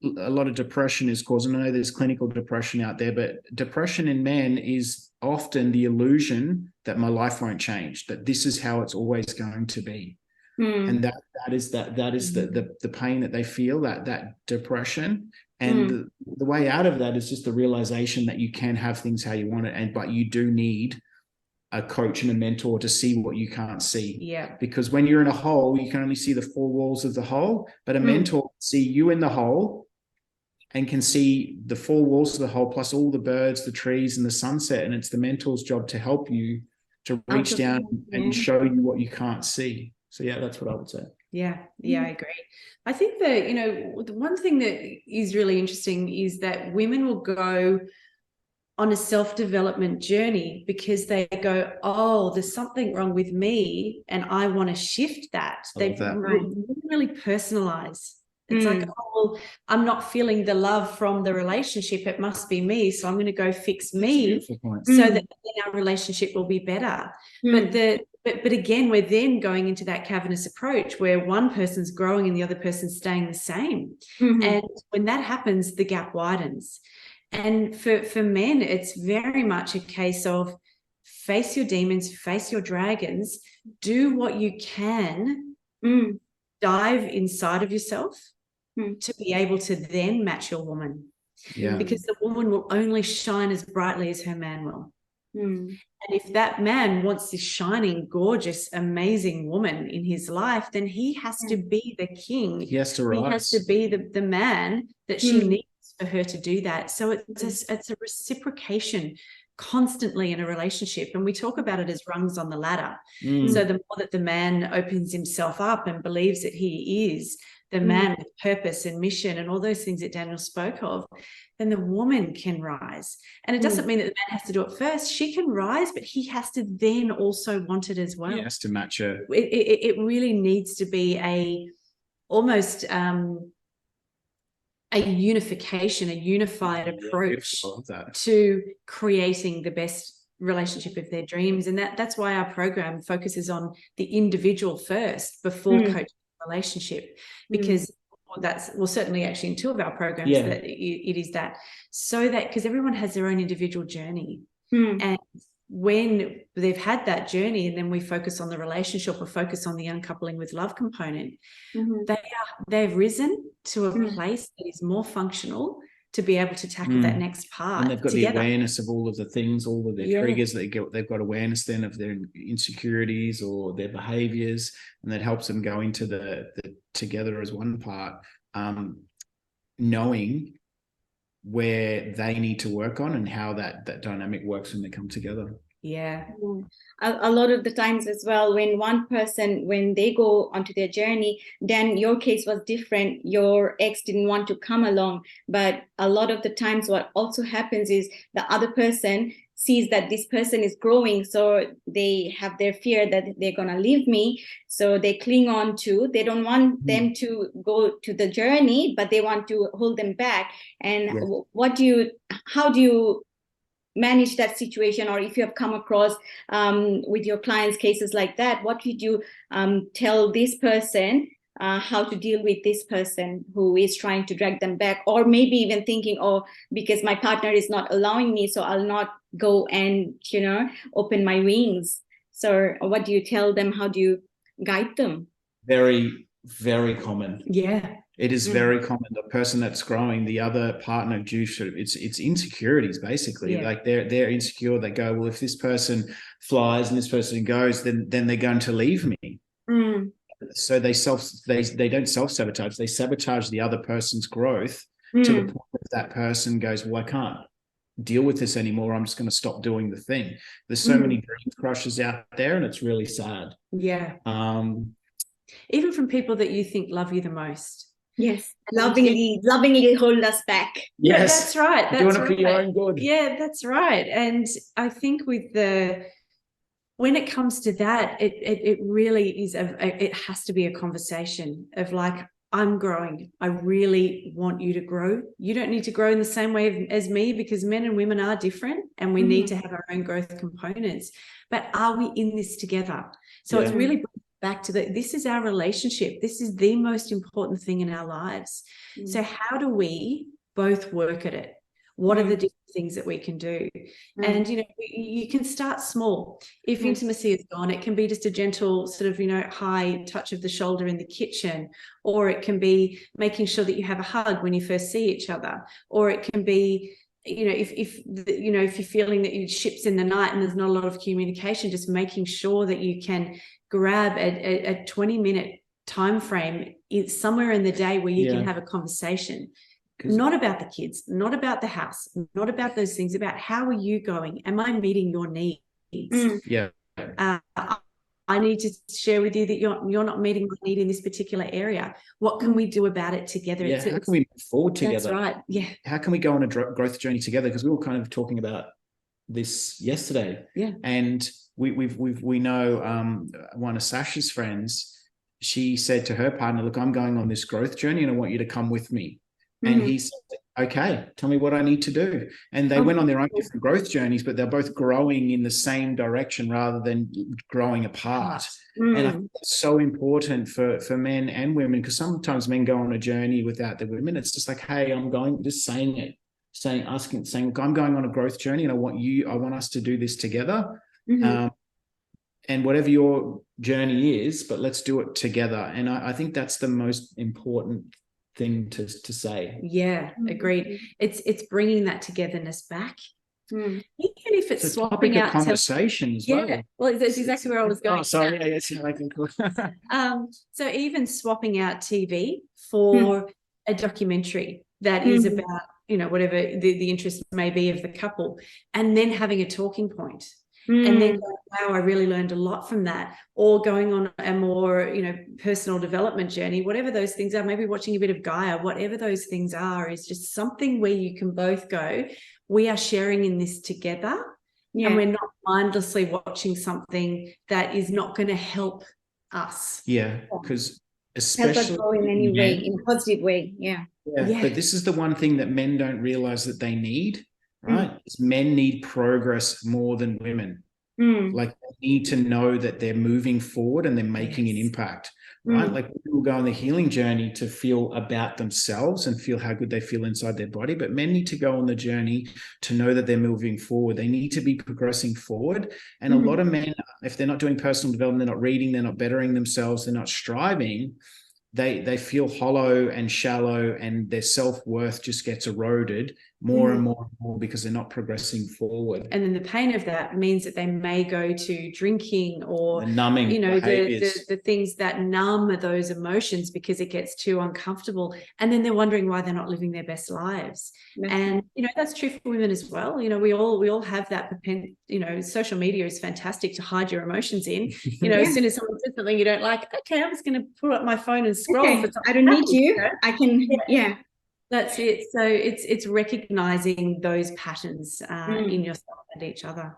lot of depression is caused, and I know there's clinical depression out there, but depression in men is often the illusion that my life won't change, that this is how it's always going to be. And that is the pain that they feel, that depression. And the way out of that is just the realization that you can have things how you want it, but you do need a coach and a mentor to see what you can't see. Yeah. Because when you're in a hole, you can only see the four walls of the hole, but a mentor can see you in the hole and can see the four walls of the hole plus all the birds, the trees, and the sunset. And it's the mentor's job to help you to reach down and show you what you can't see. So yeah, that's what I would say. Yeah, I agree. I think that, the one thing that is really interesting is that women will go on a self-development journey because they go, oh, there's something wrong with me and I want to shift that. They really personalize. It's like, oh, well, I'm not feeling the love from the relationship. It must be me. So I'm going to go fix me so that our relationship will be better. But again, we're then going into that cavernous approach where one person's growing and the other person's staying the same. And when that happens, the gap widens. And for men, it's very much a case of face your demons, face your dragons, do what you can, dive inside of yourself to be able to then match your woman. Yeah. Because the woman will only shine as brightly as her man will. And if that man wants this shining, gorgeous, amazing woman in his life, then he has to be the king. He has to rise. He has to be the man that she needs for her to do that. So it's a reciprocation constantly in a relationship. And we talk about it as rungs on the ladder. So the more that the man opens himself up and believes that he is the man with purpose and mission and all those things that Daniel spoke of, then the woman can rise. And it doesn't mean that the man has to do it first. She can rise, but he has to then also want it as well. He has to match her. It really needs to be almost a unification, a unified approach to creating the best relationship of their dreams. And that's why our program focuses on the individual first before coaching relationship, because that's certainly actually in two of our programs that it is that, so that because everyone has their own individual journey, and when they've had that journey, and then we focus on the relationship or focus on the uncoupling with love component, they've risen to a place that is more functional to be able to tackle that next part. And they've got together. the awareness of all of the things, all of their triggers. They've got awareness then of their insecurities or their behaviors, and that helps them go into the together as one part, knowing where they need to work on and how that dynamic works when they come together. Yeah. A lot of the times as well, when one person, when they go onto their journey, then your case was different. Your ex didn't want to come along. But a lot of the times what also happens is the other person sees that this person is growing. So they have their fear that they're going to leave me. So they cling on to, they don't want them to go to the journey, but they want to hold them back. And how do you manage that situation? Or if you have come across with your clients cases like that, what would you tell this person how to deal with this person who is trying to drag them back, or maybe even thinking, oh, because my partner is not allowing me, so I'll not go and open my wings? So what do you tell them? How do you guide them? Very, very common. Yeah. It is very common. The person that's growing, the other partner, it's insecurities basically. Yeah. Like they're insecure. They go, well, if this person flies and this person goes, then they're going to leave me. So they don't self-sabotage. They sabotage the other person's growth to the point that that person goes, well, I can't deal with this anymore. I'm just going to stop doing the thing. There's so many dream crushes out there, and it's really sad. Yeah. Even from people that you think love you the most. Yes, lovingly hold us back. Yes, yeah, that's right. That's doing it right. for your own good. Yeah, that's right. And I think when it comes to that, it really is it has to be a conversation of like, I'm growing. I really want you to grow. You don't need to grow in the same way as me, because men and women are different, and we need to have our own growth components. But are we in this together? So it's really back to this is our relationship. This is the most important thing in our lives. So how do we both work at it? What are the different things that we can do? And, you can start small. If intimacy is gone, it can be just a gentle sort of, high touch of the shoulder in the kitchen, or it can be making sure that you have a hug when you first see each other, or it can be, if you're feeling that your ship's in the night and there's not a lot of communication, just making sure that you can grab a 20-minute time frame somewhere in the day where you can have a conversation. Not about the kids, not about the house, not about those things, about how are you going? Am I meeting your needs? I need to share with you that you're not meeting my need in this particular area. What can we do about it together? Yeah, how can we move forward together? That's right. Yeah. How can we go on a growth journey together? Because we were kind of talking about this yesterday. Yeah. And we know one of Sasha's friends, she said to her partner, look, I'm going on this growth journey and I want you to come with me. And he said, okay, tell me what I need to do. And they went on their own different growth journeys, but they're both growing in the same direction rather than growing apart. And I think that's so important for men and women, because sometimes men go on a journey without the women. It's just like, hey, I'm going, just saying it, saying, I'm going on a growth journey and I want us to do this together. And whatever your journey is, but let's do it together. And I think that's the most important thing to say. Yeah, agreed. It's bringing that togetherness back, even if it's swapping out conversation as well. Yeah, well, that's exactly where I was going. Oh, sorry, yeah, so even swapping out TV for a documentary that is about whatever the interest may be of the couple, and then having a talking point. And then going, wow, I really learned a lot from that. Or going on a more, personal development journey, whatever those things are, maybe watching a bit of Gaia, whatever those things are, is just something where you can both go, we are sharing in this together. Yeah. And we're not mindlessly watching something that is not going to help us. Yeah, because especially help us go in any way, in a positive way. Yeah. But this is the one thing that men don't realize that they need. Right? Men need progress more than women. Like, they need to know that they're moving forward and they're making an impact. right? Like people go on the healing journey to feel about themselves and feel how good they feel inside their body, but men need to go on the journey to know that they're moving forward. They need to be progressing forward. And a lot of men, if they're not doing personal development, they're not reading, they're not bettering themselves, they're not striving, they feel hollow and shallow, and their self-worth just gets eroded more and more and more because they're not progressing forward. And then the pain of that means that they may go to drinking or the numbing, the things that numb those emotions because it gets too uncomfortable, and then they're wondering why they're not living their best lives. And that's true for women as well. We all have that social media is fantastic to hide your emotions in. As soon as someone says something you don't like, okay, I'm just going to pull up my phone and scroll. Okay, I don't need you. I can That's it. So it's recognizing those patterns in yourself and each other.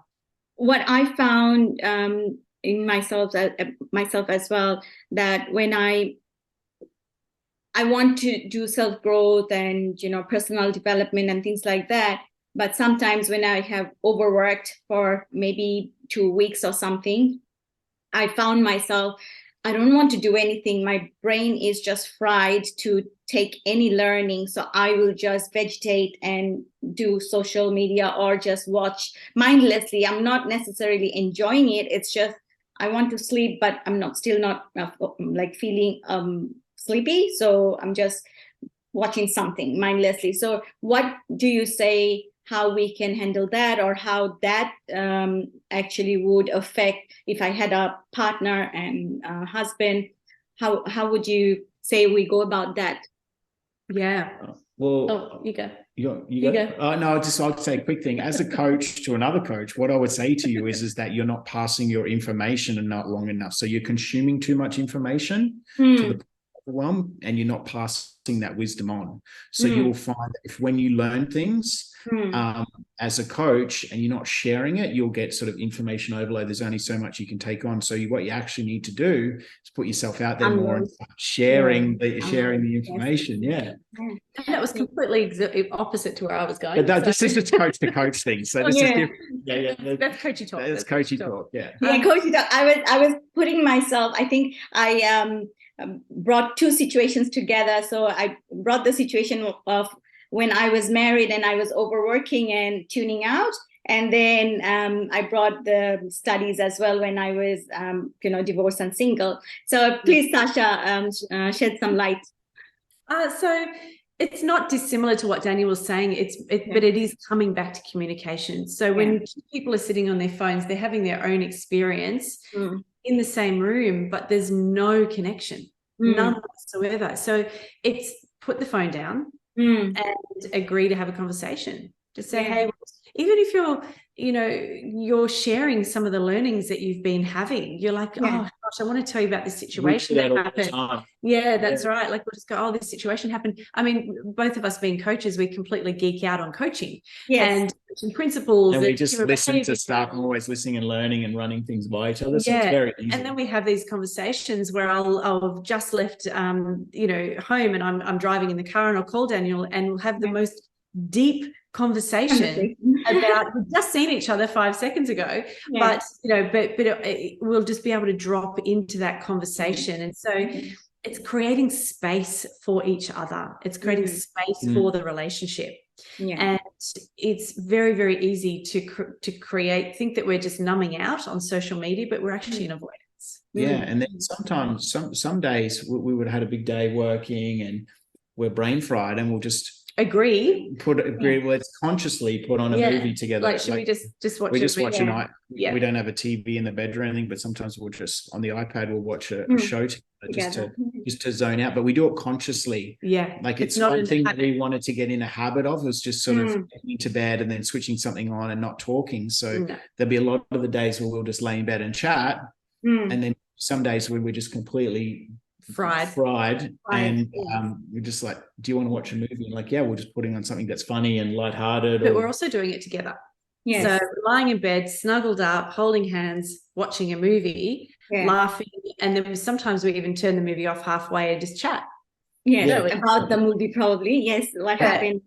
What I found in myself as well, that when I want to do self-growth and personal development and things like that, but sometimes when I have overworked for maybe 2 weeks or something, I found myself, I don't want to do anything. My brain is just fried to take any learning. So I will just vegetate and do social media or just watch mindlessly. I'm not necessarily enjoying it. It's just, I want to sleep, but I'm still not like feeling sleepy. So I'm just watching something mindlessly. So what do you say, how we can handle that, or how that actually would affect if I had a partner and a husband? How would you say we go about that? Yeah. Well, you go. You go. No, I'll say a quick thing. As a coach to another coach, what I would say to you is that you're not passing your information and not long enough. So you're consuming too much information to the overwhelm, and you're not passing that wisdom on. So you will find that if when you learn things as a coach and you're not sharing it, you'll get sort of information overload. There's only so much you can take on. So what you actually need to do is put yourself out there more and sharing the information. Yeah. And that was completely opposite to where I was going. But this is just coach to coach thing. So this is different. Yeah. That's coachy talk. That's coachy talk. Yeah. Coachy talk. I was putting myself, I think I brought two situations together. So I brought the situation of when I was married and I was overworking and tuning out. And then I brought the studies as well when I was, divorced and single. So please, Sasha, shed some light. So it's not dissimilar to what Daniel was saying. But it is coming back to communication. So when people are sitting on their phones, they're having their own experience in the same room, but there's no connection, none whatsoever. So it's put the phone down and agree to have a conversation. Just say, hey, even if you're sharing some of the learnings that you've been having, you're like, oh gosh, I want to tell you about this situation that happened. Yeah, that's right. Like, we'll just go, oh, this situation happened. I mean, both of us being coaches, we completely geek out on coaching and principles. And we just listen to stuff. I'm always listening and learning and running things by each other. So it's very easy. And then we have these conversations where I'll just left, home, and I'm driving in the car, and I'll call Daniel and we'll have the most deep conversation about, we've just seen each other 5 seconds ago, but we'll just be able to drop into that conversation. And so it's creating space for each other. It's creating space for the relationship. And it's very, very easy to think that we're just numbing out on social media, but we're actually in avoidance. And then sometimes some days we would have had a big day working and we're brain fried, and we'll just let's consciously put on a movie together. Like, should we just watch? We just watch a night. We don't have a TV in the bed or anything, but sometimes we'll just on the iPad we'll watch a show together, just to zone out. But we do it consciously. Like it's not one thing that we wanted to get in a habit of, was just sort of getting to bed and then switching something on and not talking. So there'll be a lot of the days where we'll just lay in bed and chat, and then some days when we're just completely fried and we're just like, do you want to watch a movie? And like, we're just putting on something that's funny and lighthearted. But we're also doing it together. So lying in bed, snuggled up, holding hands, watching a movie, laughing, and then sometimes we even turn the movie off halfway and just chat. About the movie, probably. What happened.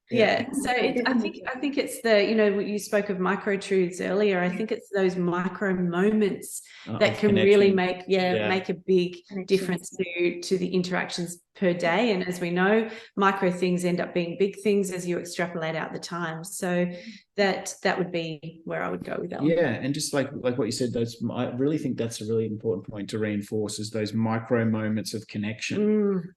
Yeah. So I think it's the, you spoke of micro truths earlier. I think it's those micro moments that can really make a big difference to the interactions per day. And as we know, micro things end up being big things as you extrapolate out the time. So that would be where I would go with that. Yeah. And just like what you said, I really think that's a really important point to reinforce, is those micro moments of connection.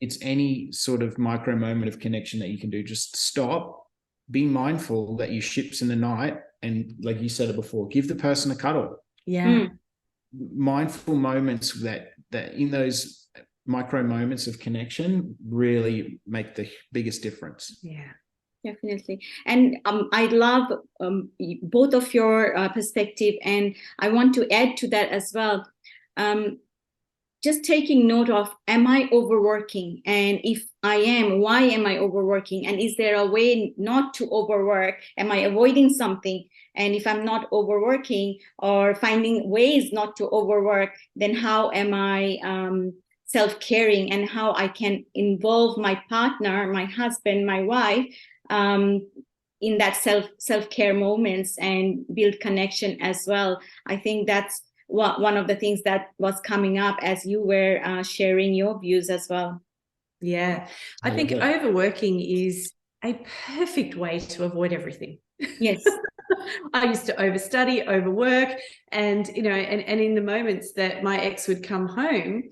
It's any sort of micro moment of connection that you can do. Just stop, be mindful that you ships in the night, and like you said it before, give the person a cuddle. Mindful moments that in those micro moments of connection really make the biggest difference. Definitely. And I love both of your perspective, and I want to add to that as well. Just taking note of, am I overworking? And if I am, why am I overworking? And is there a way not to overwork? Am I avoiding something? And if I'm not overworking or finding ways not to overwork, then how am I self-caring, and how I can involve my partner, my husband, my wife in that self-care moments and build connection as well. I think that's one of the things that was coming up as you were sharing your views as well. Yeah, I think overworking is a perfect way to avoid everything. Yes. I used to overstudy, overwork, and and in the moments that my ex would come home,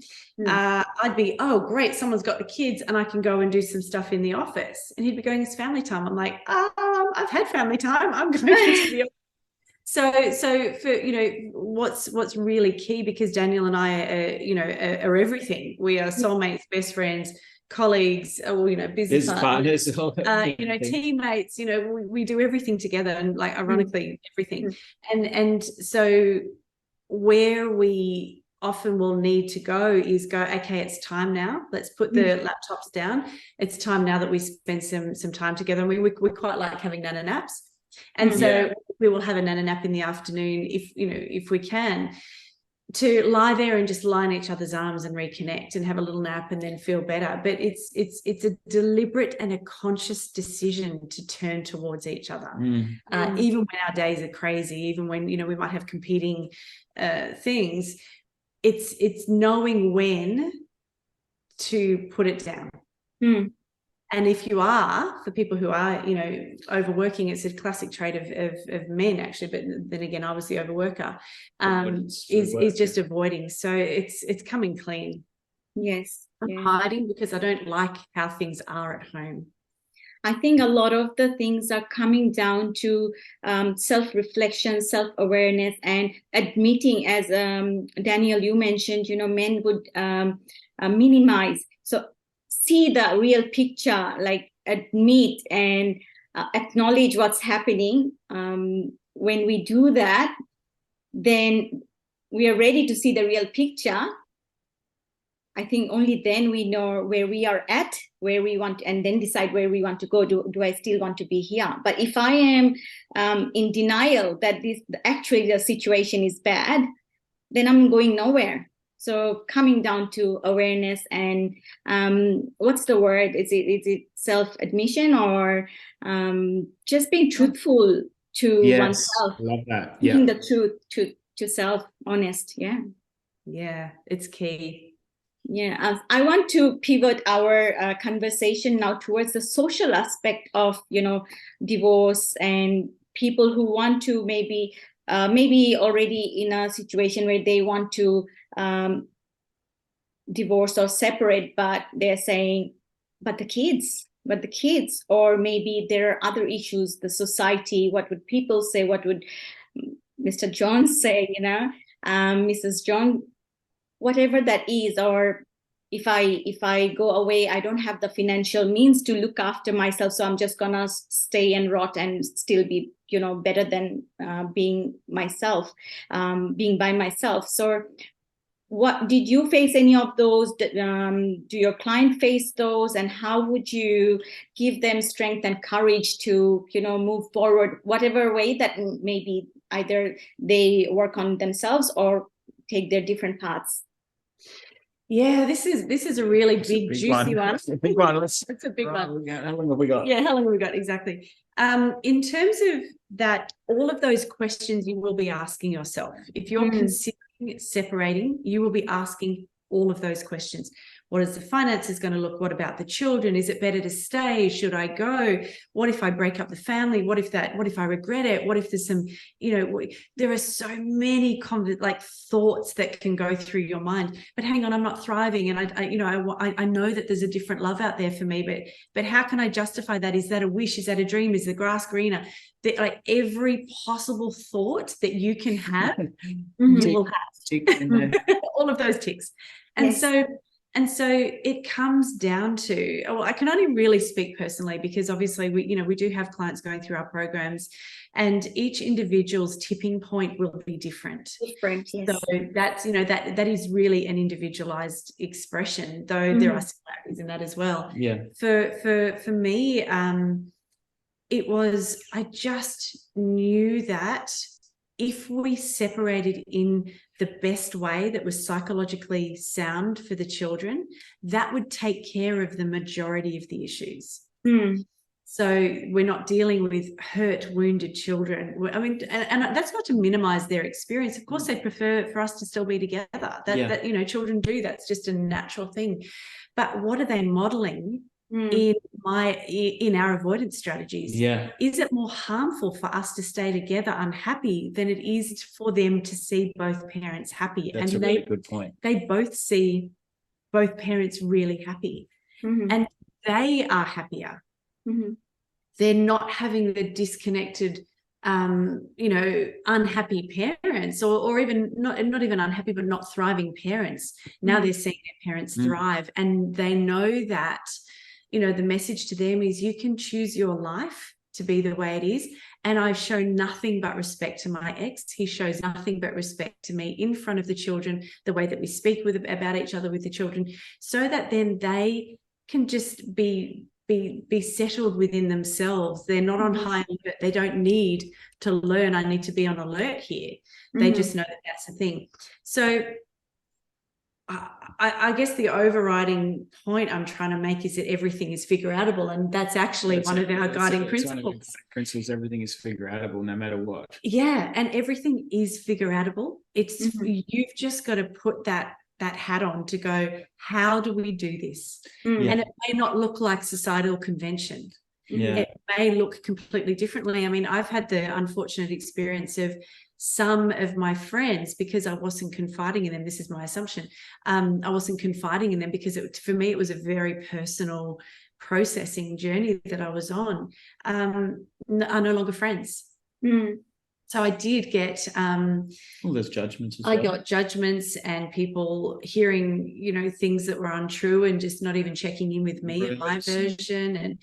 I'd be, oh great, someone's got the kids and I can go and do some stuff in the office. And he'd be going, it's family time. I'm like, I've had family time. I'm going to the office. So for what's really key, because Daniel and I are everything. We are soulmates, best friends, colleagues, business partners, teammates. We do everything together, and like ironically everything. And so where we often will need to go is okay, it's time now. Let's put the laptops down. It's time now that we spend some time together. And we quite like having nana naps. And so we will have a nana nap in the afternoon if we can, to lie there and just lie in each other's arms and reconnect and have a little nap and then feel better. But it's a deliberate and a conscious decision to turn towards each other, even when our days are crazy, even when we might have competing things. It's knowing when to put it down. And if you are, for people who are, overworking, it's a classic trait of men, actually. But then again, I was the overworker, is just avoiding. So it's coming clean. Yes. I'm hiding because I don't like how things are at home. I think a lot of the things are coming down to self-reflection, self-awareness, and admitting, as Daniel, you mentioned, men would minimize. So see the real picture, like admit and acknowledge what's happening. When we do that, then we are ready to see the real picture. I think only then we know where we are at, where we want, and then decide where we want to go. Do I still want to be here? But if I am in denial that actually the situation is bad, then I'm going nowhere. So coming down to awareness and what's the word? Is it self-admission, or just being truthful to oneself? Love that. Speaking the truth to self, honest. Yeah, it's key. Yeah, I want to pivot our conversation now towards the social aspect of divorce, and people who want to maybe already in a situation where they want to divorce or separate, but they're saying, but the kids, or maybe there are other issues, the society, what would people say, what would Mr. John say, Mrs. John, whatever that is. Or if I go away, I don't have the financial means to look after myself, so I'm just gonna stay and rot and still be better than being myself, being by myself. So what did you face any of those? Do your client face those, and how would you give them strength and courage to move forward, whatever way that maybe either they work on themselves or take their different paths? Yeah, this is a really big juicy one. It's a big one. It's a big one. How long have we got? Yeah, how long have we got? Exactly. In terms of that, all of those questions you will be asking yourself. If you're considering separating, you will be asking all of those questions. What is the finances going to look? What about the children? Is it better to stay? Should I go? What if I break up the family? What if I regret it? What if there's some, there are so many thoughts that can go through your mind, but hang on, I'm not thriving. And I know that there's a different love out there for me, but how can I justify that? Is that a wish? Is that a dream? Is the grass greener? Like every possible thought that you can have, you will have all of those ticks. And so it comes down to, well, I can only really speak personally because obviously we do have clients going through our programs, and each individual's tipping point will be different. Different, yes. So that's, that is really an individualized expression, though there are similarities in that as well. Yeah. For me, I just knew that if we separated in the best way that was psychologically sound for the children, that would take care of the majority of the issues. So we're not dealing with hurt, wounded children. I mean, and that's not to minimize their experience. Of course, they prefer for us to still be together. That children do. That's just a natural thing. But what are they modeling in our avoidance strategies? Yeah. Is it more harmful for us to stay together unhappy than it is for them to see both parents happy? That's a really good point. They both see both parents really happy, and they are happier. They're not having the disconnected, unhappy parents, or even not even unhappy, but not thriving parents. Now they're seeing their parents thrive, and they know that, the message to them is you can choose your life to be the way it is. And I show nothing but respect to my ex. He shows nothing but respect to me in front of the children, the way that we speak about each other with the children, so that then they can just be settled within themselves. They're not on high alert. They don't need to learn, I need to be on alert here. They just know that that's the thing. So I guess the overriding point I'm trying to make is that everything is figure outable, and that's actually one of our guiding principles. Everything is figure outable, no matter what. Yeah, and everything is figure outable. It's you've just got to put that hat on to go, how do we do this? And it may not look like societal convention. It may look completely differently. I mean, I've had the unfortunate experience of some of my friends, because I wasn't confiding in them, this is my assumption, I wasn't confiding in them because for me it was a very personal processing journey that I was on, are no longer friends. So I did get there's judgments as well. I got judgments and people hearing, things that were untrue and just not even checking in with me and my version. And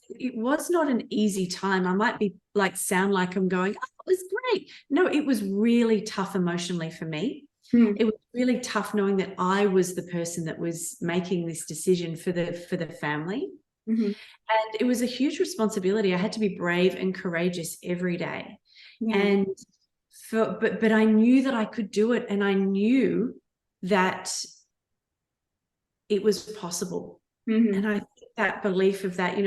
it was not an easy time. I might be sound like I'm going, oh, it was great. No, it was really tough emotionally for me. It was really tough knowing that I was the person that was making this decision for the family. And it was a huge responsibility. I had to be brave and courageous every day. And but I knew that I could do it, and I knew that it was possible. And I think that belief of that,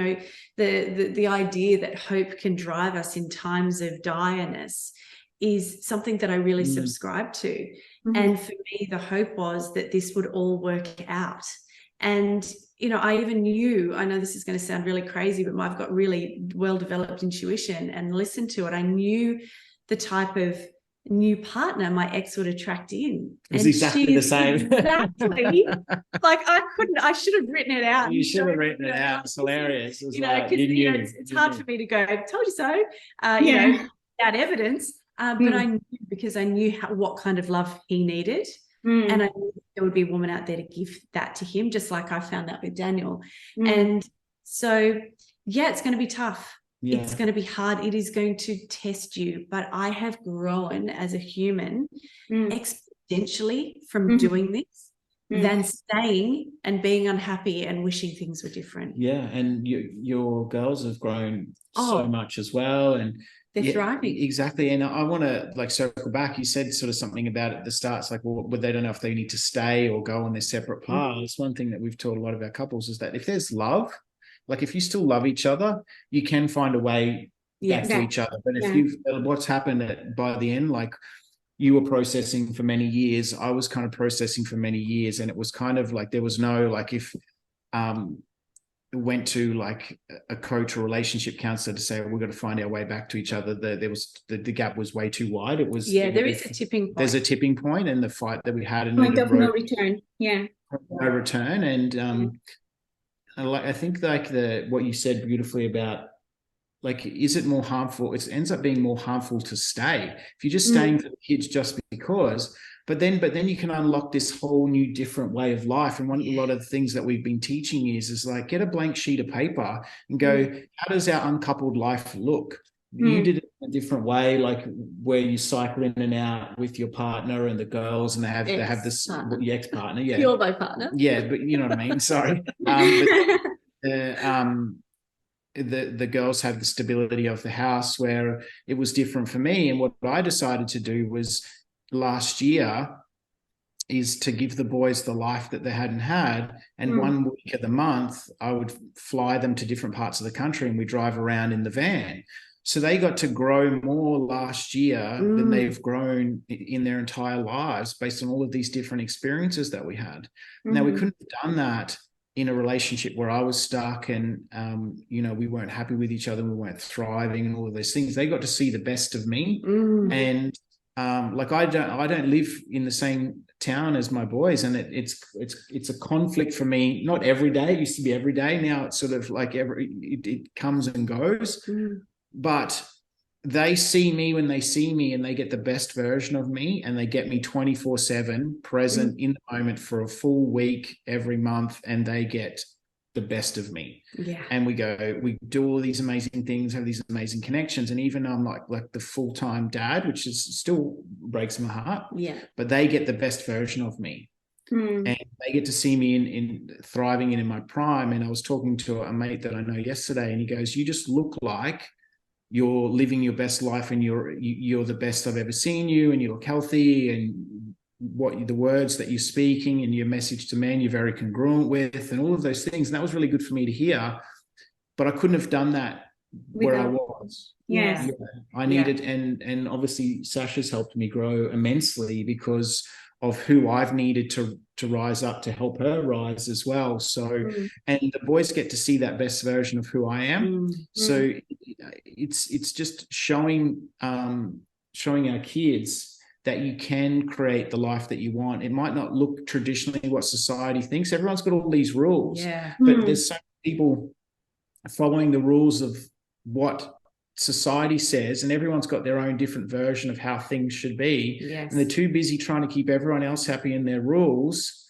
the idea that hope can drive us in times of direness is something that I really subscribe to. And for me, the hope was that this would all work out. And I even knew, I know this is going to sound really crazy, but I've got really well-developed intuition and listened to it. I knew the type of new partner my ex would attract in. It was exactly the same. Exactly. I should have written it out. You should have written it out. It's hilarious. It was it's hard for me to go, told you so, without evidence. But I knew, because I knew what kind of love he needed. And I knew there would be a woman out there to give that to him, just like I found that with Daniel. And so, it's going to be tough. It's going to be hard. It is going to test you. But I have grown as a human exponentially from doing this than staying and being unhappy and wishing things were different. Yeah, and your girls have grown so much as well. And They're thriving. Exactly. And I want to like circle back. You said sort of something about at the start. It's like, well, they don't know if they need to stay or go on their separate paths. One thing that we've taught a lot of our couples is that if there's love, like if you still love each other, you can find a way back to each other. But if what's happened by the end, like you were processing for many years, I was kind of processing for many years, and it was kind of like there was no like if went to like a coach or relationship counselor to say, we've got to find our way back to each other. There was the gap was way too wide. It was there is a tipping point. There's a tipping point, and the fight that we had, and point of no return. No return. And I think like what you said beautifully about like, is it more harmful? It ends up being more harmful to stay if you're just staying for the kids just because. But then you can unlock this whole new different way of life. And a lot of the things that we've been teaching is like, get a blank sheet of paper and go, how does our uncoupled life look? You did it in a different way, like where you cycle in and out with your partner and the girls, and they have this your ex-partner. Yeah. You're my partner. Yeah, but you know what I mean? Sorry. The girls have the stability of the house, where it was different for me. And what I decided to do was last year is to give the boys the life that they hadn't had. And 1 week of the month, I would fly them to different parts of the country and we drive around in the van. So they got to grow more last year than they've grown in their entire lives based on all of these different experiences that we had. Now, we couldn't have done that in a relationship where I was stuck and, we weren't happy with each other, we weren't thriving and all of those things. They got to see the best of me. And like I don't live in the same town as my boys, and it's a conflict for me. Not every day. It used to be every day. Now it's sort of like it comes and goes. But they see me when they see me, and they get the best version of me, and they get me 24/7 present in the moment for a full week every month, and they get the best of me. And we do all these amazing things, have these amazing connections. And even I'm like the full-time dad, which is still breaks my heart. But they get the best version of me. And they get to see me in thriving and in my prime. And I was talking to a mate that I know yesterday, and he goes, you just look like you're living your best life, and you're the best I've ever seen you, and you look healthy, and the words that you're speaking and your message to men, you're very congruent with, and all of those things. And that was really good for me to hear, but I couldn't have done that where I was. I needed, and obviously Sasha's helped me grow immensely because of who I've needed to rise up to help her rise as well. So, and the boys get to see that best version of who I am. So it's just showing our kids that you can create the life that you want. It might not look traditionally what society thinks. Everyone's got all these rules, but there's so many people following the rules of what society says, and everyone's got their own different version of how things should be. And they're too busy trying to keep everyone else happy in their rules.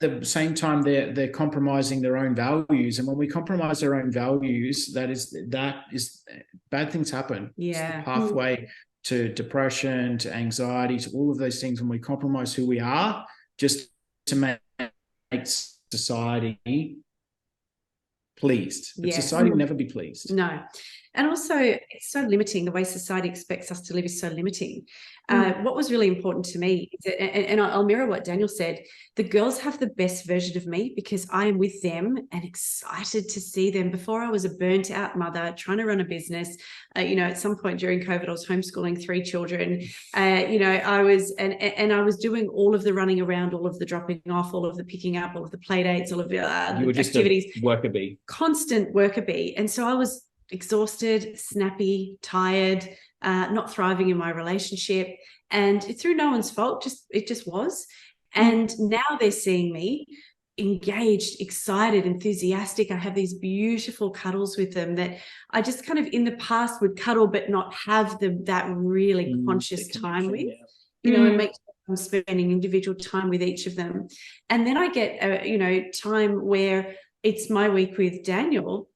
At the same time, they're compromising their own values. And when we compromise our own values, that is bad things happen. It's the pathway to depression, to anxiety, to all of those things. When we compromise who we are just to make society pleased. But society will never be pleased. No. And also, it's so limiting. The way society expects us to live is so limiting. What was really important to me, and I'll mirror what Daniel said, the girls have the best version of me because I am with them and excited to see them. Before, I was a burnt out mother trying to run a business. At some point during COVID, I was homeschooling 3 children. I was doing all of the running around, all of the dropping off, all of the picking up, all of the play dates, all of the you were just activities. A worker bee. Constant worker bee. And so I was exhausted, snappy, tired, not thriving in my relationship, and through no one's fault, it just was. And now they're seeing me engaged, excited, enthusiastic. I have these beautiful cuddles with them that I just kind of in the past would cuddle but not have that really conscious time with, and make sure I'm spending individual time with each of them. And then I get time where it's my week with Daniel.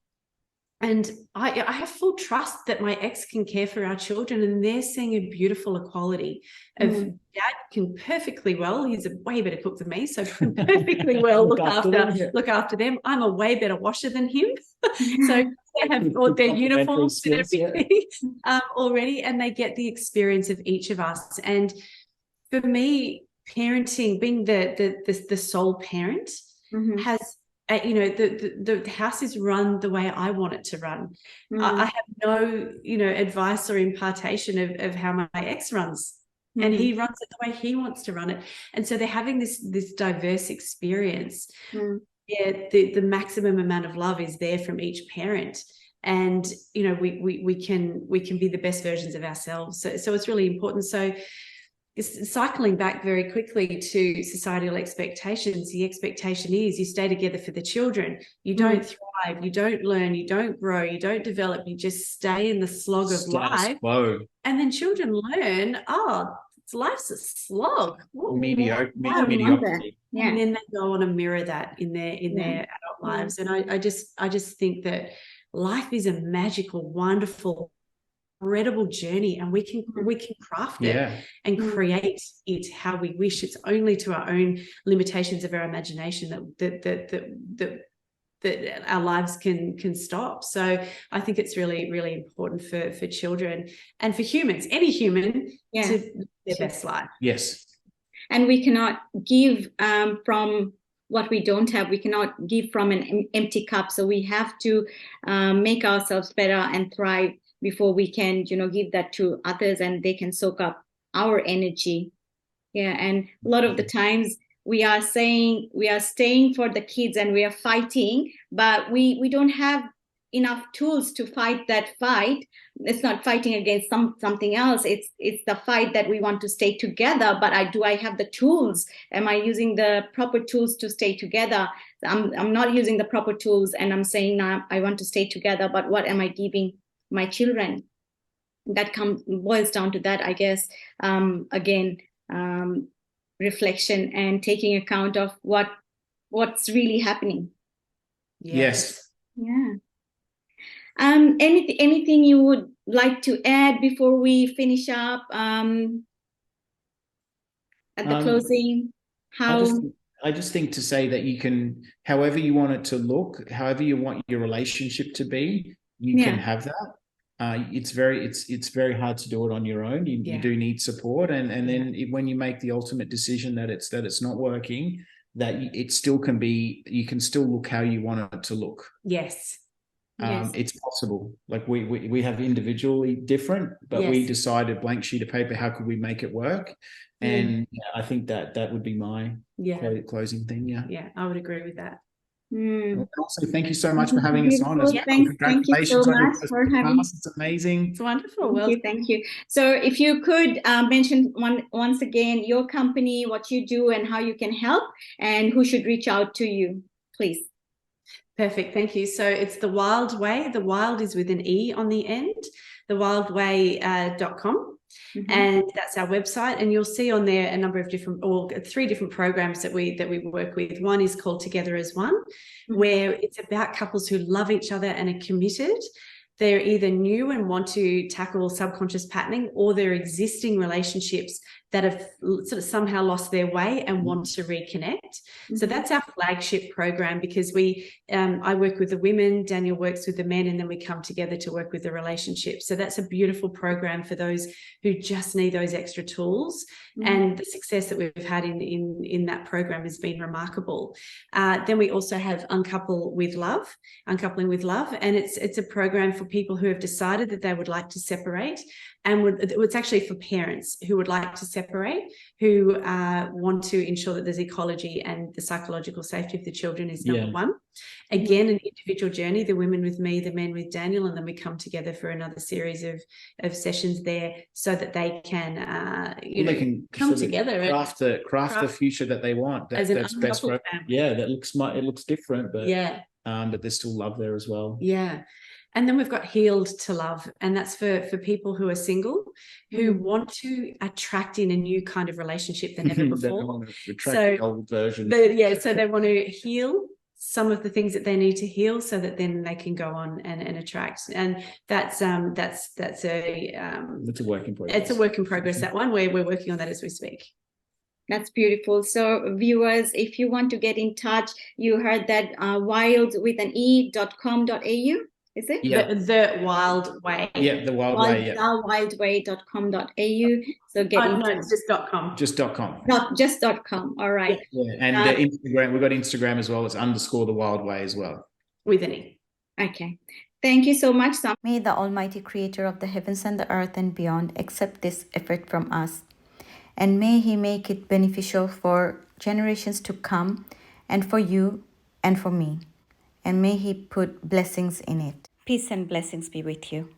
And I have full trust that my ex can care for our children, and they're seeing a beautiful equality of dad can perfectly well. He's a way better cook than me, so can perfectly well look after them. I'm a way better washer than him. So they have all their uniforms and skills, everything already, and they get the experience of each of us. And for me, parenting, being the sole parent, has the house is run the way I want it to run. I have no advice or impartation of how my ex runs. And he runs it the way he wants to run it. And so they're having this diverse experience. Yeah, the maximum amount of love is there from each parent. And we can be the best versions of ourselves. So it's really important. So cycling back very quickly to societal expectations, the expectation is you stay together for the children. You don't thrive, you don't learn, you don't grow, you don't develop, you just stay in the slog of life. Quo. And then children learn, life's a slog. Mediocrity. Yeah. And then they go on and mirror that in their adult lives. And I just think that life is a magical, wonderful, incredible journey, and we can craft it and create it how we wish. It's only to our own limitations of our imagination that our lives can stop. So I think it's really, really important for children and for humans, any human, to live their best life. Yes. And we cannot give from what we don't have. We cannot give from an empty cup. So we have to make ourselves better and thrive before we can, give that to others and they can soak up our energy. Yeah. And a lot of the times we are saying we are staying for the kids and we are fighting, but we don't have enough tools to fight that fight. It's not fighting against something else. It's the fight that we want to stay together. But do I have the tools? Am I using the proper tools to stay together? I'm not using the proper tools, and I'm saying now I want to stay together. But what am I giving my children? That boils down to that, I guess. Reflection and taking account of what's really happening. Yes. Yeah. Anything you would like to add before we finish up at the closing? I just think to say that you can, however you want it to look, however you want your relationship to be, you can have that. It's very hard to do it on your own. You do need support, and then when you make the ultimate decision that it's not working, that it still can be. You can still look how you want it to look. Yes. It's possible. Like we have individually different, but we decided blank sheet of paper. How could we make it work? And I think that would be my closing thing. Yeah, I would agree with that. Also, thank you so much for having us on. Thank you so much for having us. It's amazing. It's wonderful. Thank you. So if you could mention once again your company, what you do and how you can help, and who should reach out to you, please. Perfect. Thank you. So it's The Wild Way. The Wild is with an E on the end, thewildway.com. And that's our website, and you'll see on there a number of three different programs that we work with. One is called Together as One, where it's about couples who love each other and are committed. They're either new and want to tackle subconscious patterning, or they're existing relationships that have sort of somehow lost their way and want to reconnect. So that's our flagship program, because I work with the women, Daniel works with the men, and then we come together to work with the relationships. So that's a beautiful program for those who just need those extra tools. And the success that we've had in that program has been remarkable. Then we also have Uncouplling with Love, and it's a program for people who have decided that they would like to separate, and it's actually for parents who would like to separate, who want to ensure that there's ecology and the psychological safety of the children is number one. Again, an individual journey, the women with me, the men with Daniel, and then we come together for another series of sessions there, so that they can come together and craft the future that they want. That's best for it looks different, but but there's still love there as well. And then we've got Healed to Love, and that's for people who are single, who want to attract in a new kind of relationship than ever before. They want to attract the old version. So they want to heal some of the things that they need to heal, so that then they can go on and attract. And that's a work in progress. It's a work in progress, that one, where we're working on that as we speak. That's beautiful. So viewers, if you want to get in touch, you heard that wildwithan.e.com.au. is it? Yeah. The Wild Way. Yeah, the Wild Way. Yeah. Wildway.com.au. So get No, it's just .com. Just .com. Not just .com. All right. Yeah. And Instagram, we've got Instagram as well. It's _ the Wild Way as well. With an E. Okay. Thank you so much, Sam. May the Almighty Creator of the heavens and the earth and beyond accept this effort from us. And may He make it beneficial for generations to come, and for you and for me. And may He put blessings in it. Peace and blessings be with you.